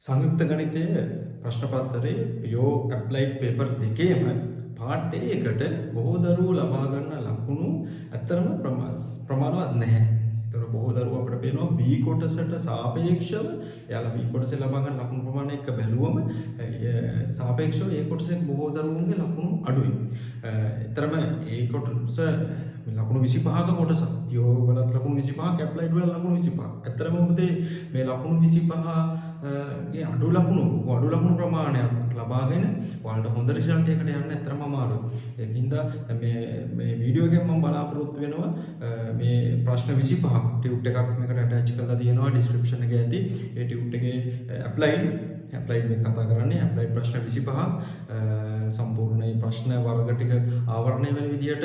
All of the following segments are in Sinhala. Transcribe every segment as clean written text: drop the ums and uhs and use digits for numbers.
සංයුක්ත ගණිතයේ ප්‍රශ්න පත්‍රයේ PO ඇප්ලයිඩ් පේපර් දෙකේම පාර්ට් A එකට බොහෝ දරුවෝ ලබා ගන්න ලකුණු ඇත්තටම ප්‍රමාණවත් නැහැ. ඒතර බොහෝ දරුවෝ අපිට පේනවා B කොටසට සාපේක්ෂව එයාලා B කොටසේ ලබා ගන්න ලකුණු ප්‍රමාණය එක්ක බැලුවම සාපේක්ෂව A කොටසෙන් බොහෝ දරුවෝගේ ලකුණු අඩුයි. ඒතරම A කොටස ලකුණු 25ක කොටස PO වලත් ලකුණු 25ක් ඇප්ලයිඩ් වල ලකුණු 25ක්. ඇත්තටම මොකද මේ ලකුණු 25 ගේ අඩු ලකුණු ප්‍රමාණයක් ලබාගෙන ඔයාලට හොඳ රිසල්ට් එකකට යන්න ඇත්තටම අමාරුයි. ඒකින්ද මේ වීඩියෝ එකෙන් මම බලාපොරොත්තු වෙනවා මේ ප්‍රශ්න 25ක් ටියුට් එකක් මේකට ඇටච් කරලා තියෙනවා ඩිස්ක්‍රිප්ෂන් එකේ ඇති. ඒ ටියුට් එකේ ඇප්ලයිඩ් මේ කතා කරන්නේ ඇප්ලයිඩ් ප්‍රශ්න 25ක් සම්පූර්ණ මේ ප්‍රශ්න වර්ග ටික ආවරණය වෙන විදිහට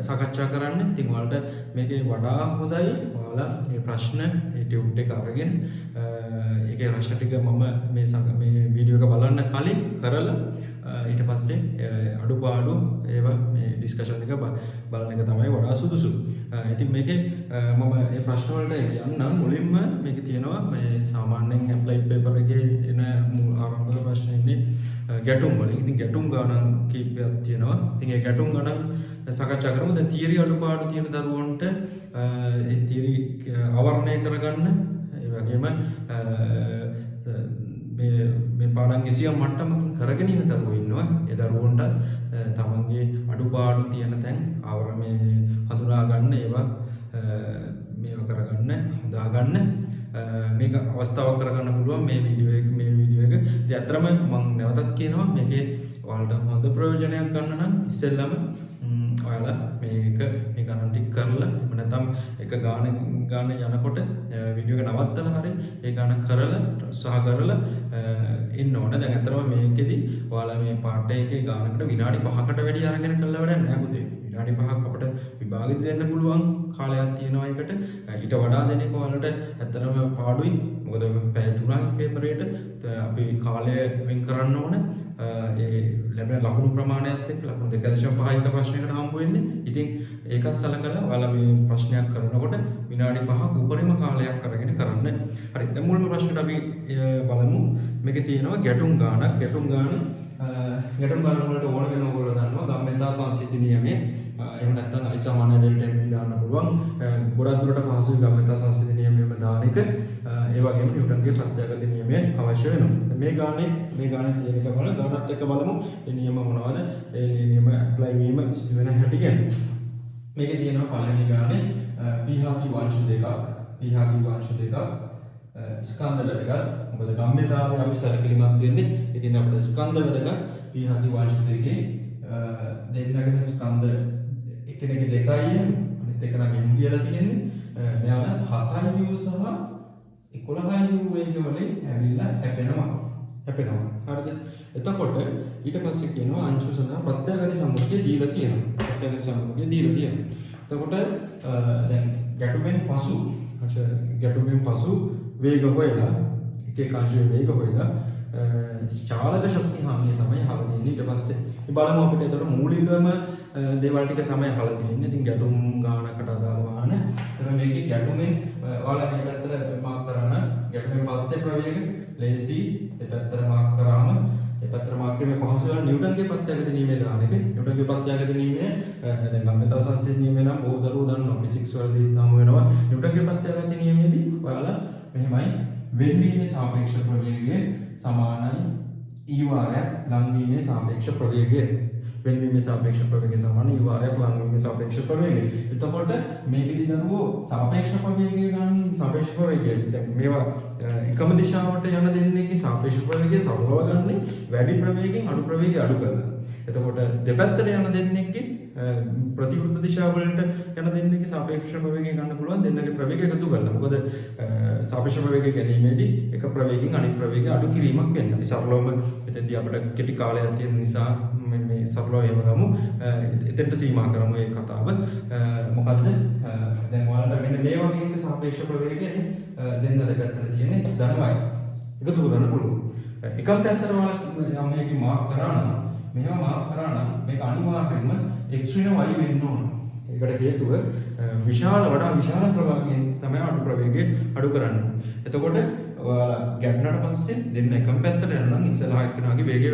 සාකච්ඡා කරන්න. ඉතින් ඔයාලට මේකේ වඩා හොඳයි ඔයාලා මේ ප්‍රශ්න මේ ටියුට් එක අරගෙන ඒකේ ප්‍රශ්න ටික මම මේ වීඩියෝ එක බලන්න කලින් කරලා ඊට පස්සේ අඩුපාඩු ඒවා මේ ඩිස්කෂන් එක බලන එක තමයි වඩා සුදුසු. ඉතින් මේකේ මම මේ ප්‍රශ්න වලට යන්නම්. මුලින්ම මේකේ තියෙනවා මේ සාමාන්‍යයෙන් ඇප්ලයිඩ් පේපර් එකේ එන ආරම්භක ප්‍රශ්න ඉන්නේ ගැටුම් වලින්. ඉතින් ගැටුම් ගණන් කීපයක් තියෙනවා. ඉතින් ඒ ගැටුම් ගණන් සාකච්ඡා කරමු. දැන් තියරි අඩුපාඩු තියෙන දරුවන්ට ඒ තියරි ආවරණය කරගන්න ඒ වගේම මේ පාඩම් කිසියම් මට්ටමකින් කරගෙන ඉන්න දරුවෝ ඉන්නවා. ඒ දරුවන්ට තමන්ගේ අඩුපාඩු තියෙන තැන් ආවරණය හඳුනා ගන්න ඒවා මේව කරගන්න හදා ගන්න මේක අවස්ථාවක් කරගන්න පුළුවන් මේ වීඩියෝ එක. ඉතින් අතරම මම නැවතත් කියනවා මේකේ ඔයාලට හොඳ ප්‍රයෝජනයක් ගන්න නම් ඉස්සෙල්ලම ඔයාලා මේ ගණන් ටික කරලා නැත්නම් එක ගාන යනකොට වීඩියෝ එක නවත්තලා හරි ඒ ගාන කරලා උත්සාහ කරලා ඉන්න ඕන. දැන් අතරම මේකෙදි ඔයාලා මේ පාඩ එකේ ගානකට විනාඩි 5කට වැඩි අරගෙන කළා වැඩක් නැහැ පුතේ. විනාඩි 5ක් අපිට විභාගෙත් දෙන්න පුළුවන් කාලයක් තියෙනවා ඒකට. ඊට වඩා දෙන එක ඔයාලට ඇත්තටම පාඩුයි. මොකද පැය 3ක් පේපරේට අපි කාලය වෙන් කරන්න ඕන. ඒ ලැබෙන ලකුණු ප්‍රමාණයත් එක්ක ලකුණු 2.5 එක ප්‍රශ්නයකට හම්බ වෙන්නේ. ඉතින් ඒකත් සලකලා ඔයාලා මේ ප්‍රශ්නයක් කරනකොට විනාඩි 5ක් උපරිම කාලයක් අරගෙන කරන්න. හරි. දැන් මුල්ම ප්‍රශ්නට අපි බලමු. මේකේ තියෙනවා ගැටුම් ගානක්. ගැටුම් ගාන වලට ඕන වෙන ඕගොල්ලෝ දන්නවා ගම්මිතා සංසිද්ධි නියමයේ. එහෙම නැත්නම් අයිසාමාන්‍ය ඩෙල්ටා එම් දාන්න පුළුවන්. ගොඩක් දුරට පහසුයි ගම්මිතා සංසිද්ධි නියමයේම දාන එක. ඒ වගේම නිව්ටන්ගේ ප්‍රත්‍යාඝාත නියමය අවශ්‍ය වෙනවා. මේ ගානේ තියෙන එක ගානත් එක්ක බලමු. ඒ නියම මොනවද? ඒ නියම ඇප්ලයි වීම සිදු වෙන හැටි ගැන. මේකේ තියෙනවා පළවෙනි ගානේ p/q වංශ දෙකක්. ස්කන්ධ වැදගත්. මොකද ගම්මිතාවේ අපි සැලකිලිමත් වෙන්නේ. ඉතින් අපිට ස්කන්ධ වැදගත්. p/q වංශ දෙකේ දෙන්නගෙන ස්කන්ධ එකිනෙක 2යි අනිත් එක නම් m කියලා තියෙන්නේ. මෙයාලා 7u සහ 11u වේග වලින් ඇවිල්ලා හැපෙනවා. හරිද? එතකොට ඊට පස්සේ කියනවා අංශු සඳහා ප්‍රත්‍යාඝාත සම්මුතිය දීලා තියෙනවා. එතකොට දැන් ගැටුමෙන් පසු වේග හොයලා එක අංශයේ වේග හොයලා චාලක ශක්ති හානිය තමයි අහලා තියෙන්නේ. ඊට පස්සේ බලමු අපිට එතකොට මූලිකම දේවල් ටික තමයි අහලා තියෙන්නේ. ඉතින් ගැටුම් ගානකට අදාළ වාහන. එතන මේකේ ගැටුමෙන් ඔයාලා මේ පැත්තට මාක් කරන ගැටුමෙන් පස්සේ ප්‍රවේග ලේසි දෙපැත්තට මාක් කරාම දෙපැත්තට මාක් කිරීමේ පහසුවෙන් නිව්ටන්ගේ ප්‍රත්‍යාඝාත නියමය දාන එක. නිව්ටන්ගේ ප්‍රත්‍යාඝාත නියමය දැන් ගම්මිතා සංසිද්ධි නියමය නම් බොහෝ දරුවෝ දන්නවා. ෆිසික්ස් වලදී හමු වෙනවා. නිව්ටන්ගේ ප්‍රත්‍යාඝාත නියමයේදී ඔයාලා මෙහෙමයි වෙන්වීමේ සාපේක්ෂ ප්‍රවේගය සමානයි e වාරයක් ලංවීමේ සාපේක්ෂ ප්‍රවේගය. වෙන්වීමේ සාපේක්ෂ ප්‍රවේගය සමානයි e වාරයක් ලංවීමේ සාපේක්ෂ ප්‍රවේගය. එතකොට මේකෙදි දරුවෝ සාපේක්ෂ ප්‍රවේගය ගන්න සාපේක්ෂ ප්‍රවේගය. දැන් මේවා එකම දිශාවට යන දෙන්නේගේ සාපේක්ෂ ප්‍රවේගය සරලව ගන්න වැඩි ප්‍රවේගයෙන් අඩු ප්‍රවේගය අඩු කරලා. එතකොට දෙපැත්තට යන දෙන්නේගේ ප්‍රතිවිරුද්ධ දිශාවලට යන දෙන්නේගේ සාපේක්ෂ ප්‍රවේගය ගන්න පුළුවන් දෙන්නගේ ප්‍රවේගය එකතු කරලා. මොකද සාපේක්ෂ ප්‍රවේගය ගැනීමේදී එක ප්‍රවේගයෙන් අනිත් ප්‍රවේගය අඩු කිරීමක් වෙන්නේ. අපි සරලවම එතෙන්දී අපිට කෙටි කාලයක් තියෙන නිසා මේ සරලව එහෙම ගමු. එතෙන්ට සීමා කරමු මේ කතාව. මොකද්ද? දැන් ඔයාලට මෙන්න මේ වගේ එක සාපේක්ෂ ප්‍රවේගයනේ දෙන්න දෙපැත්තට තියෙන x ධන y එකතු කරන්න පුළුවන්. එකම පැත්තට ඔයාලා යම් මේකේ මාක් කරා නම් මෙහෙම මාක් කරා නම් මේක අනිවාර්යයෙන්ම x ඍණ y වෙන්න ඕන. ඒකට හේතුව වඩා විශාල ප්‍රවාහයෙන් තමයි අඩු ප්‍රවේගය අඩු කරන්නේ. එතකොට ඔයාලා ගැටුණාට පස්සේ දෙන්න එකම පැත්තට යනවා නම් ඉස්සරහා එක්කෙනාගේ වේගය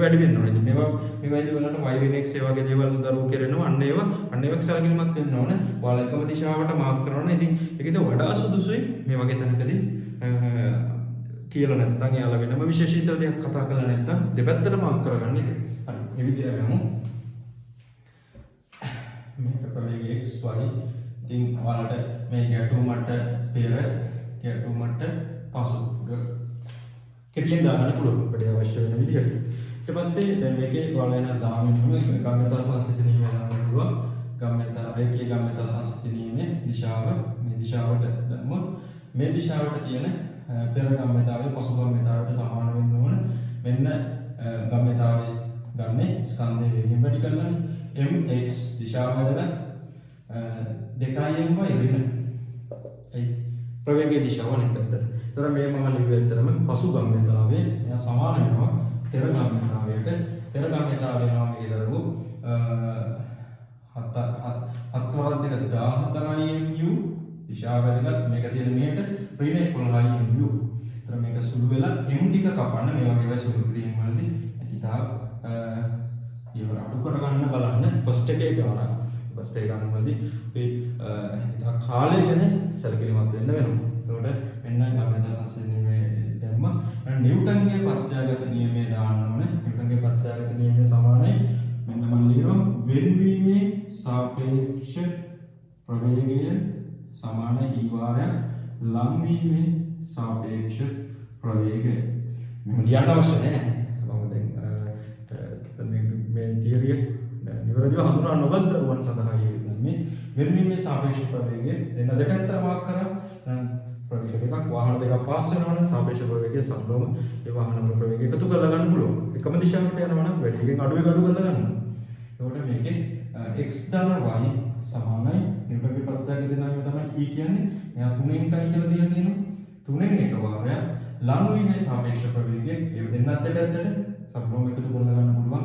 වැඩි වෙන්න ඕනේ. ඉතින් මේවා ඉතින් වලට y/x ඒ වගේ දේවල් දරුවෝ කරනවා. අන්න ඒවා සැලකිලිමත් වෙන්න ඕනේ. ඔයාලා එකම දිශාවට මාක් කරනවා. ඉතින් ඒකද වඩා සුදුසුයි මේ වගේ තැනකදී කියලා නැත්නම් එයාලා වෙනම විශේෂිත දෙයක් කතා කරලා නැත්නම් දෙපැත්තට මාක් කරගන්න එක. හරි. මේ විදිහට යමු. මේක ප්‍රවේගය x y. ඉතින් ඔයාලට මේ ගැටුමට පෙර ගැටුමට පසු කෙටියෙන් දාගන්න පුළුවන්. වැඩි අවශ්‍ය වෙන විදිහට. ඊට පස්සේ දැන් මේකේ ඔයාලා එන දාමින් ගම්‍යතා සංසිඳනීමේ දාන්න පුළුවන්. රේඛීය ගම්‍යතා සංසිඳනීමේ දිශාව මේ දිශාවට දැම්මොත් මේ දිශාවට තියෙන පෙර ගම්‍යතාවය පසු ගම්‍යතාවයට සමාන වෙන්න ඕන. මෙන්න ගම්‍යතාවය ගන්නේ ස්කන්ධයේ වේගයෙන් වැඩි කරලානේ. mx දිශාව වැදගත් 2m ඍණ ප්‍රවේගයේ දිශාව අනෙක් පැත්තට. ඒතර මේ මම ලිව්වේ ඇත්තටම පසු ගම්‍යතාවයේ එයා සමාන වෙනවා පෙර ගම්‍යතාවයට. පෙර ගම්‍යතාවය වෙනවා මේකේ දරුවෝ 7/2 දිශාව වැදගත් මේක තියෙන මෙහෙට ඍණ 11 ඒතර මේක සුළු වෙලා m ටික කපන්න මේ වගේ සුළු ක්‍රීම් වලදී ඉතින් ඒවර අඩු කරගන්න බලන්න ෆස්ට් එකේ ගානක්. ෆස්ට් එක ගන්නවලදී අපි කාලය ගැන සැලකිලිමත් වෙන්න වෙනවා. ඒකට මෙන්න ගම්‍යතා සංසිඳනීමේ ධර්ම නිව්ටන්ගේ ප්‍රත්‍යාගත නියමයේ දාන්න ඕනේ. නිව්ටන්ගේ ප්‍රත්‍යාගත නියමය සමානයි මෙන්න මම ලියනවා වෙන්වීමේ සාපේක්ෂ ප්‍රවේගය සමාන e වාරයක් ලම්වීමේ සාපේක්ෂ ප්‍රවේගය. මෙහෙම ලියන්න අවශ්‍ය නැහැ. මම දැන් මේ තියරිය නිවැරදිව හඳුනා නොගත් දරුවන් සඳහා මේ වෙන්වීමේ සාපේක්ෂ ප්‍රවේගය දෙන්න දෙපැත්තම මාක් කරා ප්‍රවේග දෙකක් වාහන දෙකක් පාස් වෙනවා නම් සාපේක්ෂ ප්‍රවේගය සම්ලෝම ඒ වාහන වල ප්‍රවේගය එකතු කරලා ගන්න පුළුවන්. එකම දිශාවකට යනවා නම් වැඩි එකෙන් අඩු කරලා ගන්න. එතකොට මේකේ x ධන y සමානයි නිව්ටන්ගේ ප්‍රත්‍යාගත නියමය තමයි e කියන්නේ. එයා 3න් කයි කියලා දීලා තියෙනවා. 3න් එක වාරයක් ලංවීමේ සාපේක්ෂ ප්‍රවේගය ඒ දෙන්නත් දෙපැත්තට සම්ලෝම එකතු කරලා ගන්න පුළුවන්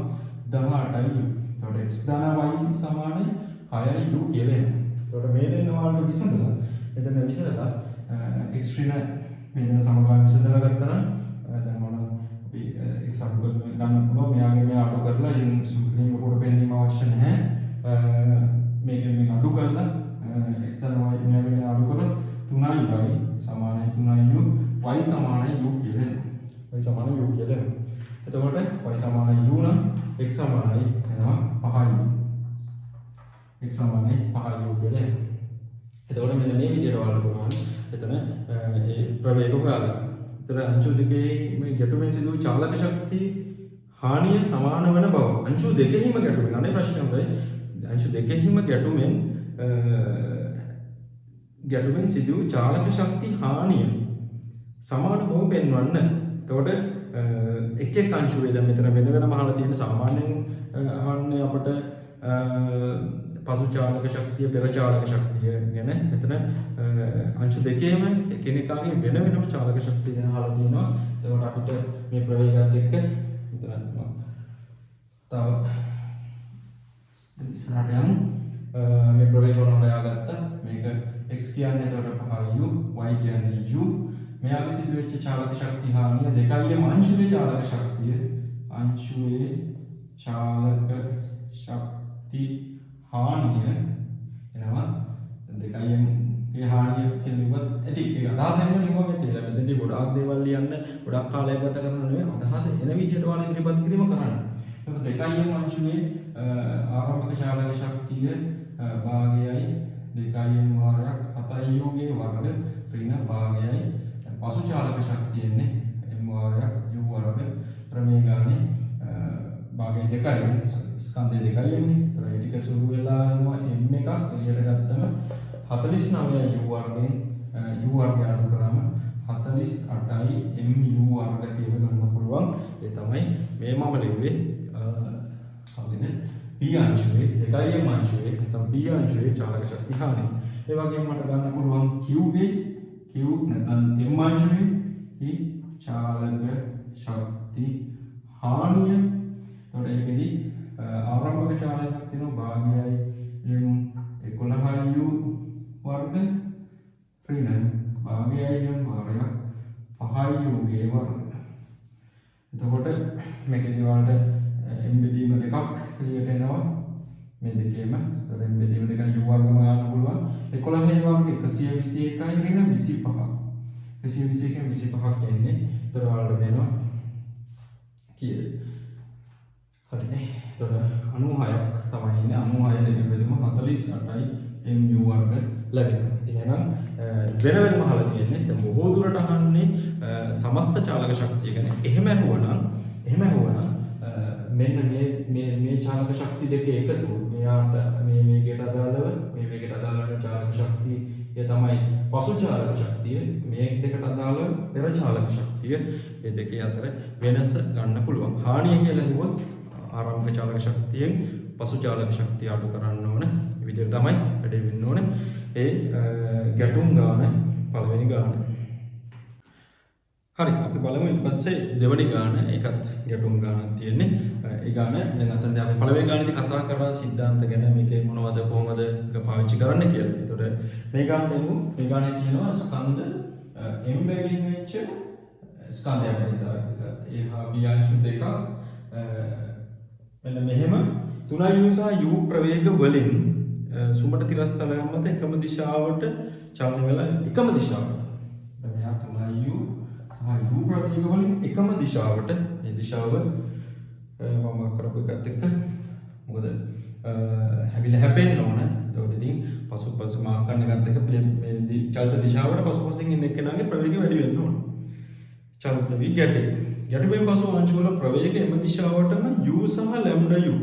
18u. එතකොට x ධන y සමානයි 6u කියලා එනවා. එතකොට මේ දෙන්න වලට විසඳලා එතන විසඳලා x ඍණ මේ දෙන සමගාමී විසඳලා ගත්තා නම් දැන් මොන අපි x අඩු ගන්න පුළුවන්. මෙයාගේ මේ අඩු කරලා ඉතින් සුපිරිම කොට පෙන්නීම අවශ්‍ය නැහැ. මේක අඩු කරලා x ධන y මෙයාගේ අඩු කරලා 3y සමානයි 3u y සමානයි u කියලා එනවා. y සමානයි u කියලා එනවා. එතකොට y සමානයි u නම් x සමානයි එනවා 5u. x සමානයි 5u කියලා එනවා. එතකොට මෙන්න මේ විදිහට ඔයාලට පුළුවන් එතන ඒ ප්‍රවේග හොයාගන්න. එතන අංශු දෙකේ මේ ගැටුමෙන් සිදු වූ චාලක ශක්තිය හානිය සමාන වන බව. අංශු දෙකෙහිම ගැටුමෙන් අනේ ප්‍රශ්නේ හොඳයි. අංශු දෙකෙහිම ගැටුමෙන් සිදු වූ චාලක ශක්තිය හානිය සමාන බව පෙන්වන්න. එතකොට එක් එක් අංශුවේ දැන් මෙතන වෙන වෙනම අහලා තියෙන සාමාන්‍යයෙන් අහන්නේ අපිට පසු චාලක ශක්තිය පෙර චාලක ශක්තිය ගැන මෙතන අංශු දෙකේම එකිනෙකාගේ වෙන වෙනම චාලක ශක්තිය ගැන අහලා තියෙනවා. එතකොට අපිට මේ ප්‍රවේගات එක්ක මෙතන තව ඉස්සරහට යමු. මේ ප්‍රවේග වල හොයාගත්තා. මේක x කියන්නේ එතකොට 5u y කියන්නේ u. මෙයාගේ සිදු වෙච්ච චාලක ශක්තිය හානිය 2m අංශුවේ චාලක ශක්තිය හානිය එනවා 2m ගේ හානිය කියනවත් ඇති ඒ අදහස එන්නේ නෙමෙයි මෙතන. මෙතනදී ගොඩාක් දේවල් ලියන්න ගොඩාක් කාලයක් ගත කරනවා නෙවෙයි අදහස එන විදිහට ඔයාලා ඉදිරිපත් කිරීම කරන්න. එතකොට 2m අංශුවේ ආරම්භක චාලක ශක්තිය භාගයයි 2m වාරයක් 7u ගේ වර්ග ඍණ භාගයයි පසු චාලක ශක්තිය එන්නේ m වාරයක් u වර්ග ප්‍රමේයගානේ භාගය 2යි ස්කන්ධය 2යි එන්නේ. ඒතර ඒ ටික සුළු වෙලා එනවා m එකක් එළියට ගත්තම 49යි u වර්ගයෙන් u වර්ගය අඩු කරාම 48යි mu වර්ග කියලා ගන්න පුළුවන්. ඒ තමයි මේ මම ලිව්වේ හරිද p අංශුවේ 2m අංශුවේ නැත්නම් p අංශුවේ චාලක ශක්තිය හානිය. ඒ වගේම මට ගන්න පුළුවන් q ගේ q නැත්නම් m අංශුවේ චාලක ශක්තිය හානිය. එතකොට ඒකෙදි ආරම්භක චාලක ශක්තිය භාගයයි m 11u වර්ග ඍණ භාගයයි m වාරයක් පහයි යුගේ වර්ග. එතකොට මේකේදී වලට m බෙදීම දෙකක් එළියට එනවා මේ දෙකේම. ඒතර m බෙදීම දෙක u වර්ගම ගන්න පුළුවන්. 11 වර්ග 121යි ඍණ 25ක්. 121න් 25ක් එන්නේ. ඒතර වලට වෙනවා කීයද? හරිනේ. ඒතර 96ක් තමයි ඉන්නේ. 96 දෙකෙන් බෙදුම 48යි mu වර්ග ලැබෙනවා. එහෙනම් වෙන වෙනම අහලා තියෙන්නේ දැන් බොහෝ දුරට අහන්නේ සමස්ත චාලක ශක්තිය ගැන. එහෙම ඇහුවනම් මෙන්න මේ චාලක ශක්ති දෙක එකතු මෙයාට මේ වේගයට අදාළව මේ වේගයට අදාළ වෙන චාලක ශක්තිය තමයි පසු චාලක ශක්තිය. මේ දෙකට අදාළව පෙර චාලක ශක්තිය. මේ දෙකේ අතර වෙනස ගන්න පුළුවන්. හානිය කියලා කිව්වොත් ආරම්භක චාලක ශක්තියෙන් පසු චාලක ශක්තිය අඩු කරන්න ඕන. මේ විදිහට තමයි වැඩේ වෙන්න ඕනේ. ඒ ගැටුම් ගාන පළවෙනි ගාන. හරි අපි බලමු ඊට පස්සේ දෙවෙනි ගාන. ඒකත් ගැටුම් ගානක් තියෙන්නේ. ඒ ගාන දැන් අතන අපි පළවෙනි ගානේදී කතා කරා සිද්ධාන්ත ගැන මේකේ මොනවද කොහොමද පාවිච්චි කරන්න කියලා. ඒතකොට මේ ගානේදී මේ ගානේ තියෙනවා ස්කන්ධ m බැගින් වෙච්ච ස්කන්ධයක් විතරයි. ඒහා b අංශු දෙකක් මෙන්න මෙහෙම 3u සහ u ප්‍රවේග වලින් සුමට තිරස්තලයන් මත එකම දිශාවට චලනය වෙලා එකම දිශාවට. මෙයා 3u සහ u ප්‍රවේග වලින් එකම දිශාවට මේ දිශාව මම කරපු එකත් එක්ක මොකද හැපෙන්න ඕන. ඒතකොට ඉතින් පසුපස මාක් කරන එකත් එක්ක මේ චලිත දිශාවට පසුපසින් ඉන්න එක්කෙනාගේ ප්‍රවේගය වැඩි වෙන්න ඕන. චලිත වී ගැටේ. ගැටුමෙන් පසු අංශු වල ප්‍රවේගය එම දිශාවටම u සහ λ u.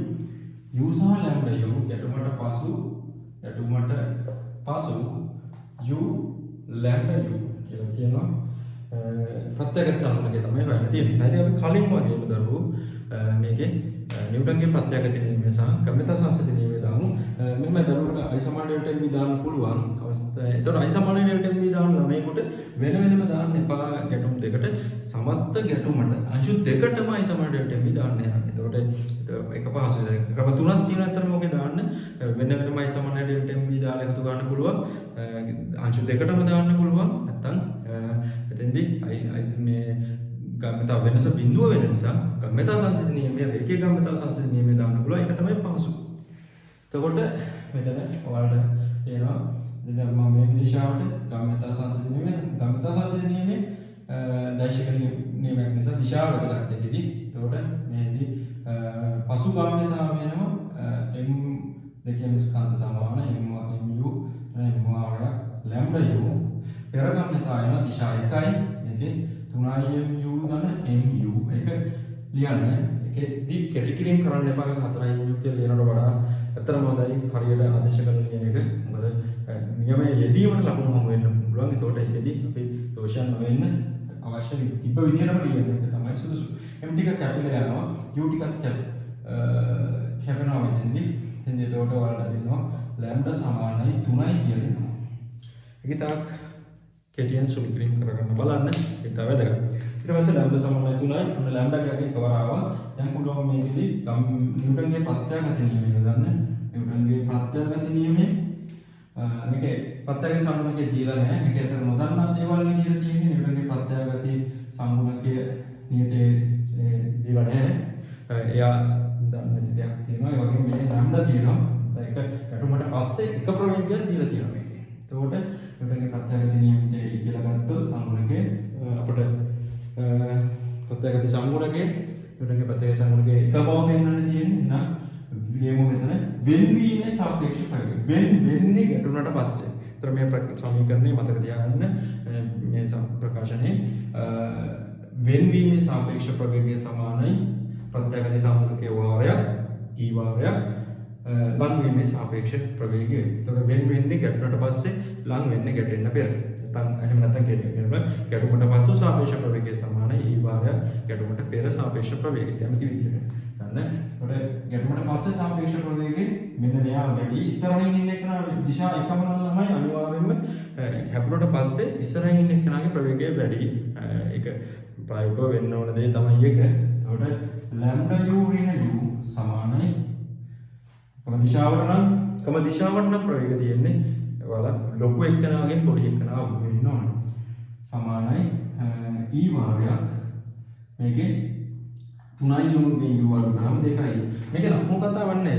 u සහ λ u ගැටුමට පසු u λ u කියලා කියනවා. ප්‍රත්‍යගත සම්බන්ධකේ තමයි වෙන්නේ තියෙන්නේ. නැත්නම් අපි කලින් වගේම දරුවෝ මේකේ නිව්ටන්ගේ ප්‍රත්‍යගත නියමය සහ කම්මිත සංස්කෘතික නියමය දාමු. මෙන්න දරුවන්ට I සමාන ඩෙල්ටා m දාන්න පුළුවන් අවස්ථාව. ඒතකොට I සමාන ඩෙල්ටා m දාන්න ළමයිකට වෙන වෙනම දාන්න එපා ගැටුම් දෙකට. සමස්ත ගැටුමට අංශු දෙකටම I සමාන ඩෙල්ටා m දාන්න යනවා. ඒතකොට ඒක පහසුයි. ක්‍රම තුනක් තියෙනවා අතරම ඔකේ දාන්න. වෙන වෙනම I සමාන ඩෙල්ටා m දාලා එකතු ගන්න පුළුවන්. අංශු දෙකටම දාන්න පුළුවන්. නැත්තම් එතෙන්දී මේ ගම්මතා වෙනස බිඳුව වෙන නිසා ගම්මතා සංසිද්ධි නියමය ඒකේ ගම්මතා සංසිද්ධි නියමය දාන්න පුළුවන්. ඒක තමයි පහසු. එතකොට මෙතන ඔයාලට තේරෙනවා දැන් මම මේ දිශාවට ගම්මතා සංසිද්ධි නියමය දෛශික නියමයක් නිසා දිශාව ගතක් එකදී. එතකොට මේදී පසු ගම්මතා වෙනවා m දෙකේම ස්කන්ධ සමාන mu λ u පෙර ගම්මතා වෙන දිශා එකයි. මේකේ 3mu ධන mu එක ලියන්න. ඒකෙදී කැටි කිරීම කරන්න එපා. මේක 4mu කියලා ලියනවට වඩා අතරම හොඳයි. හරියට ආදේශ කරලා ලියන එක. මොකද නියමයේ යෙදීමට ලකුණු හමු වෙන්න පුළුවන්. ඒතකොට ඒකෙදී අපි දෝෂයන් නොවෙන්න අවශ්‍ය තිබ්බ විදිහටම ලියන එක තමයි සුදුසු. m ටික කැපිලා යනවා. u ටිකත් කැපෙනවා මෙතෙන්දී. එතෙන්දී ඒතකොට ඔයාලට දෙනවා λ සමානයි 3යි කියලා එනවා. ඒක තාක් කෙටියෙන් සුළු කිරීම කරගන්න බලන්න. ඒක තමයි වැදගත්. ඊට පස්සේ λ සමානයි 3යි. ඔන්න λ ගාගේ කවර ආවා. දැන් පුළුවන් මේකෙදී නිව්ටන්ගේ ප්‍රත්‍යගත නියමය ගන්න. නිව්ටන්ගේ ප්‍රත්‍යගත නියමය මේකේ ප්‍රත්‍යගත සම්මුතිය දීලා නැහැ. මේක ඇතර නොදන්නා දේවල් විදිහට තියෙන්නේ. නිව්ටන්ගේ ප්‍රත්‍යගත සම්මුතිය නියතේ දීලා නැහැ. එයා දන්න දෙයක් තියෙනවා. ඒ වගේම මේකේ λ තියෙනවා. ඒක ගැටුමට පස්සේ එක ප්‍රවේගයක් දීලා තියෙනවා මේකේ. එතකොට නිව්ටන්ගේ ප්‍රත්‍යගත නියමිතය කියලා ගත්තොත් සම්මුතියේ අපිට ප්‍රත්‍යගත සම්මුතියේ නිව්ටන්ගේ ප්‍රත්‍යගත සම්මුතියේ එක බව පෙන්වන්න තියෙන්නේ. එහෙනම් ලියමු මෙතන වෙන්වීමේ සාපේක්ෂ ප්‍රවේගය. වෙන්නේ ගැටුමට පස්සේ. ඒතර මේ සමීකරණය මතක තියාගන්න. මේ ප්‍රකාශනයේ වෙන්වීමේ සාපේක්ෂ ප්‍රවේගය සමානයි ප්‍රත්‍යගත සම්මුතියේ වාරයක් e වාරයක් ලං වීමේ සාපේක්ෂ ප්‍රවේගය. ඒතකොට වෙන්නේ ගැටුමට පස්සේ ලං වෙන්නේ ගැටෙන්න පෙර. නැත්නම් එහෙම නැත්නම් ගැටුමට පස්සෙ සාපේක්ෂ ප්‍රවේගය සමානයි e වාරයක් ගැටුමට පෙර සාපේක්ෂ ප්‍රවේගය. කැමති විදිහට ගන්න. ඒකට ගැටුමට පස්සේ සාපේක්ෂ ප්‍රවේගය මෙන්න මෙයා වැඩි. ඉස්සරහින් ඉන්න එකනා දිශා එකම ළමයි අනිවාර්යයෙන්ම හැපුණට පස්සේ ඉස්සරහින් ඉන්න එකනාගේ ප්‍රවේගය වැඩි. ඒක ප්‍රායෝගිකව වෙන්න ඕන දේ තමයි ඒක. ඒකට λ u ඍණ u සමානයි කම දිශාවට නම් ප්‍රවේගය තියෙන්නේ ඔයාලා ලොකු එක්කනාගෙන් පොඩි එක්කනාව වෙන්න ඕන. සමානයි e වාරයක් මේකේ 3 u ගේ u වර්ග කරාම 2i. මේක ලකුණු කතාවක් නෑ.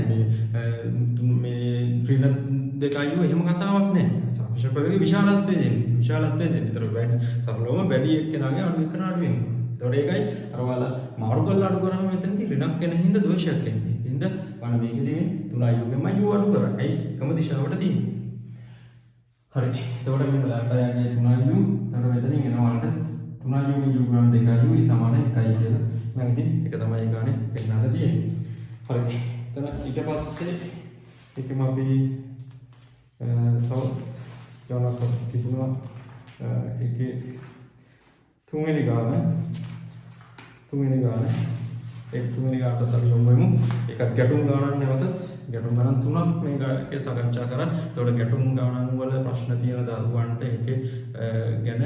මේ ඍණ 2i u එහෙම කතාවක් නෑ. සාපේක්ෂ ප්‍රවේගයේ විශාලත්වය දෙන්නේ. විශාලත්වය දෙන්නේ. ඒතර වැඩි සරලවම වැඩි එක්කෙනාගේ අඩු එක්කෙනා අඩු වෙනවා. ඒතකොට ඒකයි අර ඔයාලා මාරු කරලා අඩු කරාම මෙතනදී ඍණක් එන හින්දා දෝෂයක් එන්නේ. හින්දා වණ මේකෙදී මේ 3i u ගෙම u අඩු කරා. ඇයි? එකම දිශාවට තියෙන්නේ. හරි. එතකොට මේ ලැම්ඩා යන්නේ 3u. එතකොට මෙතනින් එනවාට 3u ගේ u ග්‍රාම් 2u = 1යි කියලා. මම ඉතින් ඒක තමයි ගානේ පෙන්නන්න තියෙන්නේ. හරි. එතන ඊට පස්සේ ඒකම අපි තව යනක කිතුනා ඒකේ තුන්වෙනි ගාන ඒ තුන්වෙනි ගානට අපි යමු. ඒකත් ගැටුම් ගානක් නැවත ගැටුම් ගානක් තුනක් මේකේ සාකච්ඡා කරා. ඒතකොට ගැටුම් ගානන් වල ප්‍රශ්න තියෙන දරුවන්ට ඒකේ ගැන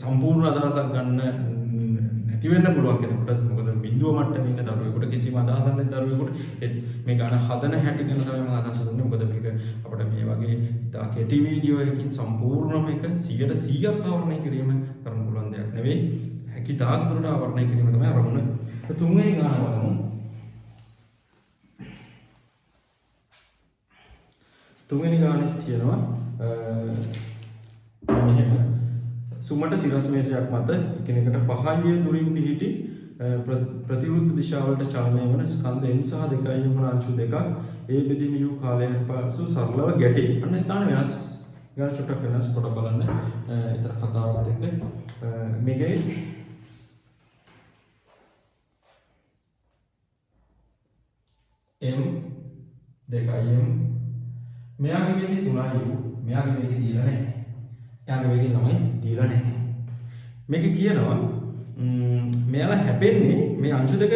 සම්පූර්ණ අදහසක් ගන්න නැති වෙන්න පුළුවන් කෙනෙකුට. මොකද බිඳුව මට්ටමේ ඉන්න දරුවෙකුට කිසිම අදහසක් නැති දරුවෙකුට මේ ගාන හදන හැටි ගැන තමයි මම අදහස් දුන්නේ. මොකද මේක අපිට මේ වගේ ඉතා කෙටි වීඩියෝ එකකින් සම්පූර්ණම එක 100% ආවරණය කිරීම කරන්න පුළුවන් දෙයක් නෙවෙයි. හැකි තාක් දුරට ආවරණය කිරීම තමයි අරමුණ. තුන්වෙනි ගාන බලමු. තුන්වෙනි ගානේ තියෙනවා මෙහෙම සුමට තිරස් මේසයක් මත එකිනෙකට 5 දුරින් පිහිටි ප්‍රතිවිරුද්ධ දිශාවලට චලනය වන ස්කන්ධ m සහ 2i වන අංශු දෙකක් ඒ බෙදීම u කාලයකට පසු සරලව ගැටේ. අන්න එතන වෙනස් ගාන චුට්ටක් වෙනස් කොට බලන්න. ඊතර කතාවත් එක්ක මේකේ m 2im මෙයාගේ වේගය 3i u මෙයාගේ වේගය දීලා නැහැ. එයාගේ වේගය තමයි දීලා නැහැ. මේක කියනවා මෙයාලා හැපෙන්නේ මේ අංශු දෙක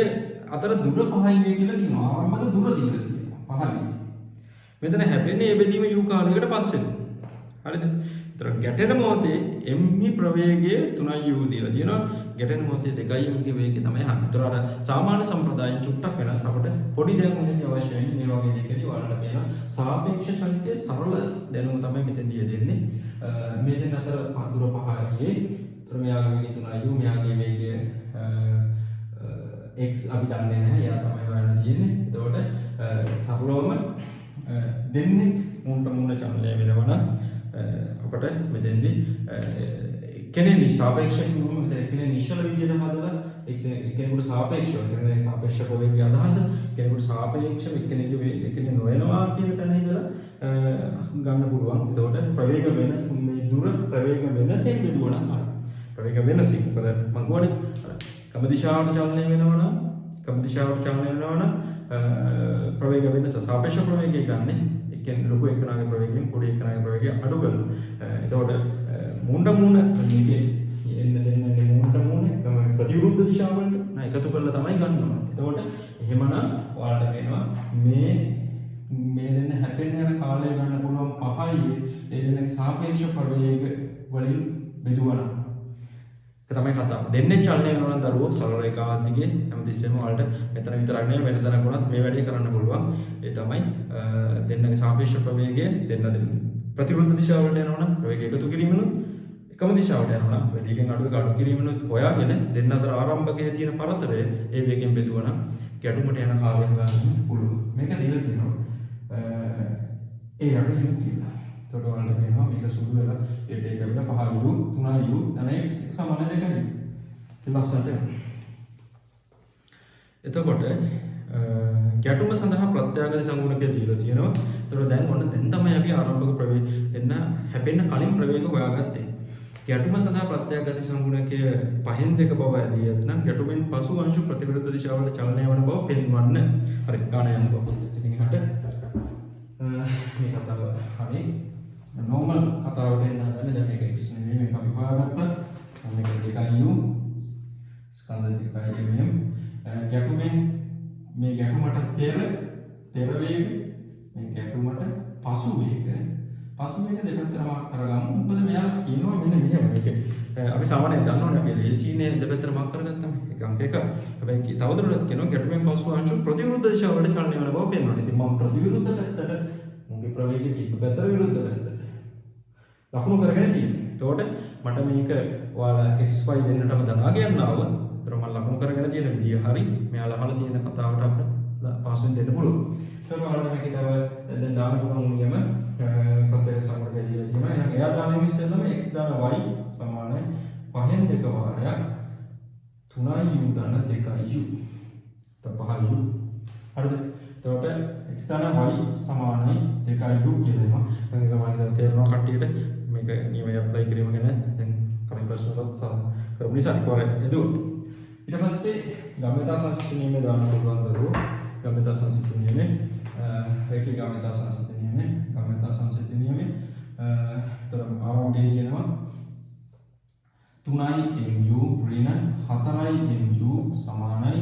අතර දුර 5යි කියලා තියෙනවා. ආරම්භක දුර දීලා තියෙනවා 5යි. මෙතන හැපෙන්නේ මේ බෙදීම u කාලයකට පස්සේ. හරිද? ඒතර ගැටෙන මොහොතේ m ප්‍රවේගය 3u දීලා තියෙනවා. ගැටෙන මොහොතේ 2im ගේ වේගය තමයි අහන්නේ. ඒතර අර සාමාන්‍ය සම්ප්‍රදායෙන් චුට්ටක් වෙනස් අපිට පොඩි දෙයක් මෙතනදී අවශ්‍යයි. මේ වගේ දෙකදී ඔයාලට පේනවා සාපේක්ෂ චලිතයේ සරල දැනුම තමයි මෙතනදී දෙන්නේ. මේ දෙක අතර දුර 5යි. ඒතර මෙයාගේ වේගය 3u මෙයාගේ වේගය x අපි දන්නේ නැහැ. එයා තමයි හොයන්න තියෙන්නේ. එතකොට සරලවම දෙන්නේ මුන්ට මුන්න චලනය වෙනවා නම් අපට මෙතෙන්දී කෙනෙක් සාපේක්ෂයෙන් වුණොත් කෙනෙක් නිශ්චල විදියට හදලා කෙනෙකුට සාපේක්ෂව කියන්නේ සාපේක්ෂ ප්‍රවේගයේ අදහස කෙනෙකුට සාපේක්ෂව කෙනෙක් නොවනවා කියන තැන ඉඳලා ගන්න පුළුවන්. එතකොට ප්‍රවේග වෙනස මේ දුර ප්‍රවේග වෙනසෙන් බෙදුවා නම් ප්‍රවේග වෙනසින් මොකද මම කියන්නේ කම දිශාවට චලනය වෙනවා නම් ප්‍රවේග වෙනස සාපේක්ෂ ප්‍රවේගය ගන්න එක්කෙනෙක් ලොකු එකනාගේ ප්‍රවේගයෙන් පොඩි එකනාගේ ප්‍රවේගය අඩු කරනවා. එතකොට මුණ්ඩ මුණ මේකේ එන්න දෙන්නේ මුණ්ඩ මුණ ප්‍රතිවිරුද්ධ දිශාවලට එකතු කරලා තමයි ගන්නවා. එතකොට එහෙමනම් ඔයාලට වෙනවා මේ දෙන්න හැපෙන්න යන කාලය ගන්න පුළුවන් 5යි ඒ දෙන්නගේ සාපේක්ෂ ප්‍රවේග වලින් බෙදුවා. ඒක තමයි කතාව. දෙන්නේ චලනය වෙනවා නම් දරුවෝ සරල රේඛාවක් දිගේ හැමතිස්සෙම ඔයාලට මෙතන විතරක් නෙවෙයි වෙන තැනක වුණත් මේ වැඩේ කරන්න පුළුවන්. ඒ තමයි දෙන්නගේ සාපේක්ෂ ප්‍රවේගය දෙන්න ප්‍රතිවිරුද්ධ දිශාවලට යනවා නම් ප්‍රවේගය එකතු කිරීමනොත් එකම දිශාවට යනවා නම් වැඩියෙන් අඩු කිරීමනොත් හොයාගෙන දෙන්න අතර ආරම්භකයේ තියෙන පරතරය ඒ වේගයෙන් බෙදුවා නම් ගැටුමට යන කාලය ගන්න පුළුවන්. මේක දීලා තියෙනවා. ඒ යටි යු කියලා. එතකොට ඔයාලට කියනවා මේක සුළු වෙලා ඒට එක විතර 5u 3u ධන x සමාන 2යි. ලස්සනට. එතකොට ගැටුම සඳහා ප්‍රත්‍යාගත සංගුණකය දීලා තියෙනවා. එතකොට දැන් තමයි අපි ආරම්භක ප්‍රවේග දෙන්න හැපෙන්න කලින් ප්‍රවේග හොයාගත්තේ. ගැටුම සඳහා ප්‍රත්‍යාගත සංගුණකය 5න් 2 බව ඇදී ඇතනම් ගැටුමෙන් පසු අංශු ප්‍රතිවිරුද්ධ දිශාවලට චලනය වන බව පෙන්වන්න. හරි ගාන යන බව. ඉතින් එහාට මේ කතාව හරි normal කතාවට එන්න හදන්නේ. දැන් මේක x නෙමෙයි මේක අපි හොයාගත්තා. මේක 2u ස්කන්ධ 2im ගැටුමෙන් මේ ගැටුමට පෙර වේග මේ ගැටුමට පසු වේග දෙපැත්තටම කරගමු. මොකද මෙයාලා කියනවා මෙන්න මෙහෙම මේක අපි සාමාන්‍යයෙන් දන්නවනේ අපි ලේසිනේ දෙපැත්තටම කරගත්තම ඒක අංක 1. හැබැයි තවදුරටත් කියනවා ගැටුමෙන් පසු අංශු ප්‍රතිවිරුද්ධ දිශාවලට චලනය වෙන බව පෙන්වනවා. ඉතින් මම ප්‍රතිවිරුද්ධ පැත්තට මුගේ ප්‍රවේගය තිබ්බ පැත්තට විරුද්ධ පැත්තට ලකුණු කරගෙන තියෙනවා. එතකොට මට මේක ඔයාලා XY දෙන්නටම දාගෙන ආවොත් ඒතර මම ලකුණු කරගෙන තියෙන විදිය හරි මෙයාලා අහලා තියෙන කතාවට අපිට පාසුවෙන් දෙන්න පුළුවන්. ඒතර ඔයාලට මේක තව දැන් දාන්න පුළුවන් නියම ප්‍රත්‍යක්ෂ සංවර්ගය දීලා තියෙනවා. එහෙනම් එයා දාන්නේ ඉස්සෙල්ලම x දාන y සමානයි 5න් 2 වාරයක් 3u දාන 2u. තව 5u. හරිද? එතකොට x දාන y සමානයි 2u කියලා එනවා. දැන් ඒක මම තේරෙනවා කට්ටියට මේක නියමයි ඇප්ලයි කිරීම ගැන දැන් කලින් ප්‍රශ්නවලත් කරමු නිසා ටික වර එදුවා. ඊට පස්සේ ගාමිතා සංස්කෘත නියමයේ දාන්න පුළුවන් දරුවෝ ගාමිතා සංස්කෘත නියමයේ රේඛී ගාමිතා සංස්කෘත නියමයේ ගාමිතා සංස්කෘත නියමයේ තර ආරම්භයේ කියනවා 3mu ඍණ 4mu සමානයි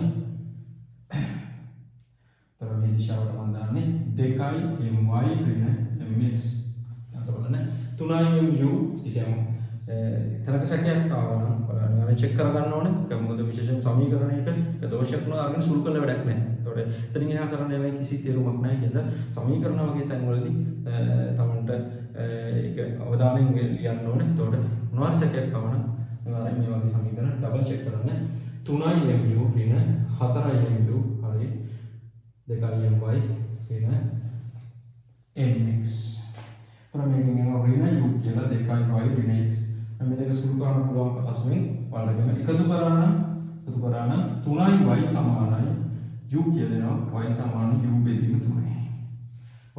තර මේ දිශාවට මම දාන්නේ 2my ඍණ mx අතවලන 3mu කිසියම් තරක සැකයක් ආවනම් බලන්න චෙක් කරගන්න ඕනේ. ඒක මොකද විශේෂයෙන් සමීකරණයක දෝෂයක් වුණා අරගෙන සුළු කළ වැඩක් නැහැ. ඒතකොට එතනින් එහා කරන්නේ මේ කිසි තේරුමක් නැහැ කියද සමීකරණ වගේ තැන්වලදී තමන්ට ඒක අවධානයෙන් ලියන්න ඕනේ. ඒතකොට මොනවා සැකයක් ආවනම් අනිවාර්යයෙන් මේ වගේ සමීකරණ ඩබල් චෙක් කරන්න. 3mu ඍණ 4mu හරි 2my ඍණ mx. මේකෙන් එනවා ඍණ u කියලා 2y ඍණ x. මේ දෙක සුළු කරන්න පුළුවන් පසුවෙන් බලන්න එකතු කරානම් 3y සමානයි u කියලා එනවා y සමානයි u බෙදීම 3යි.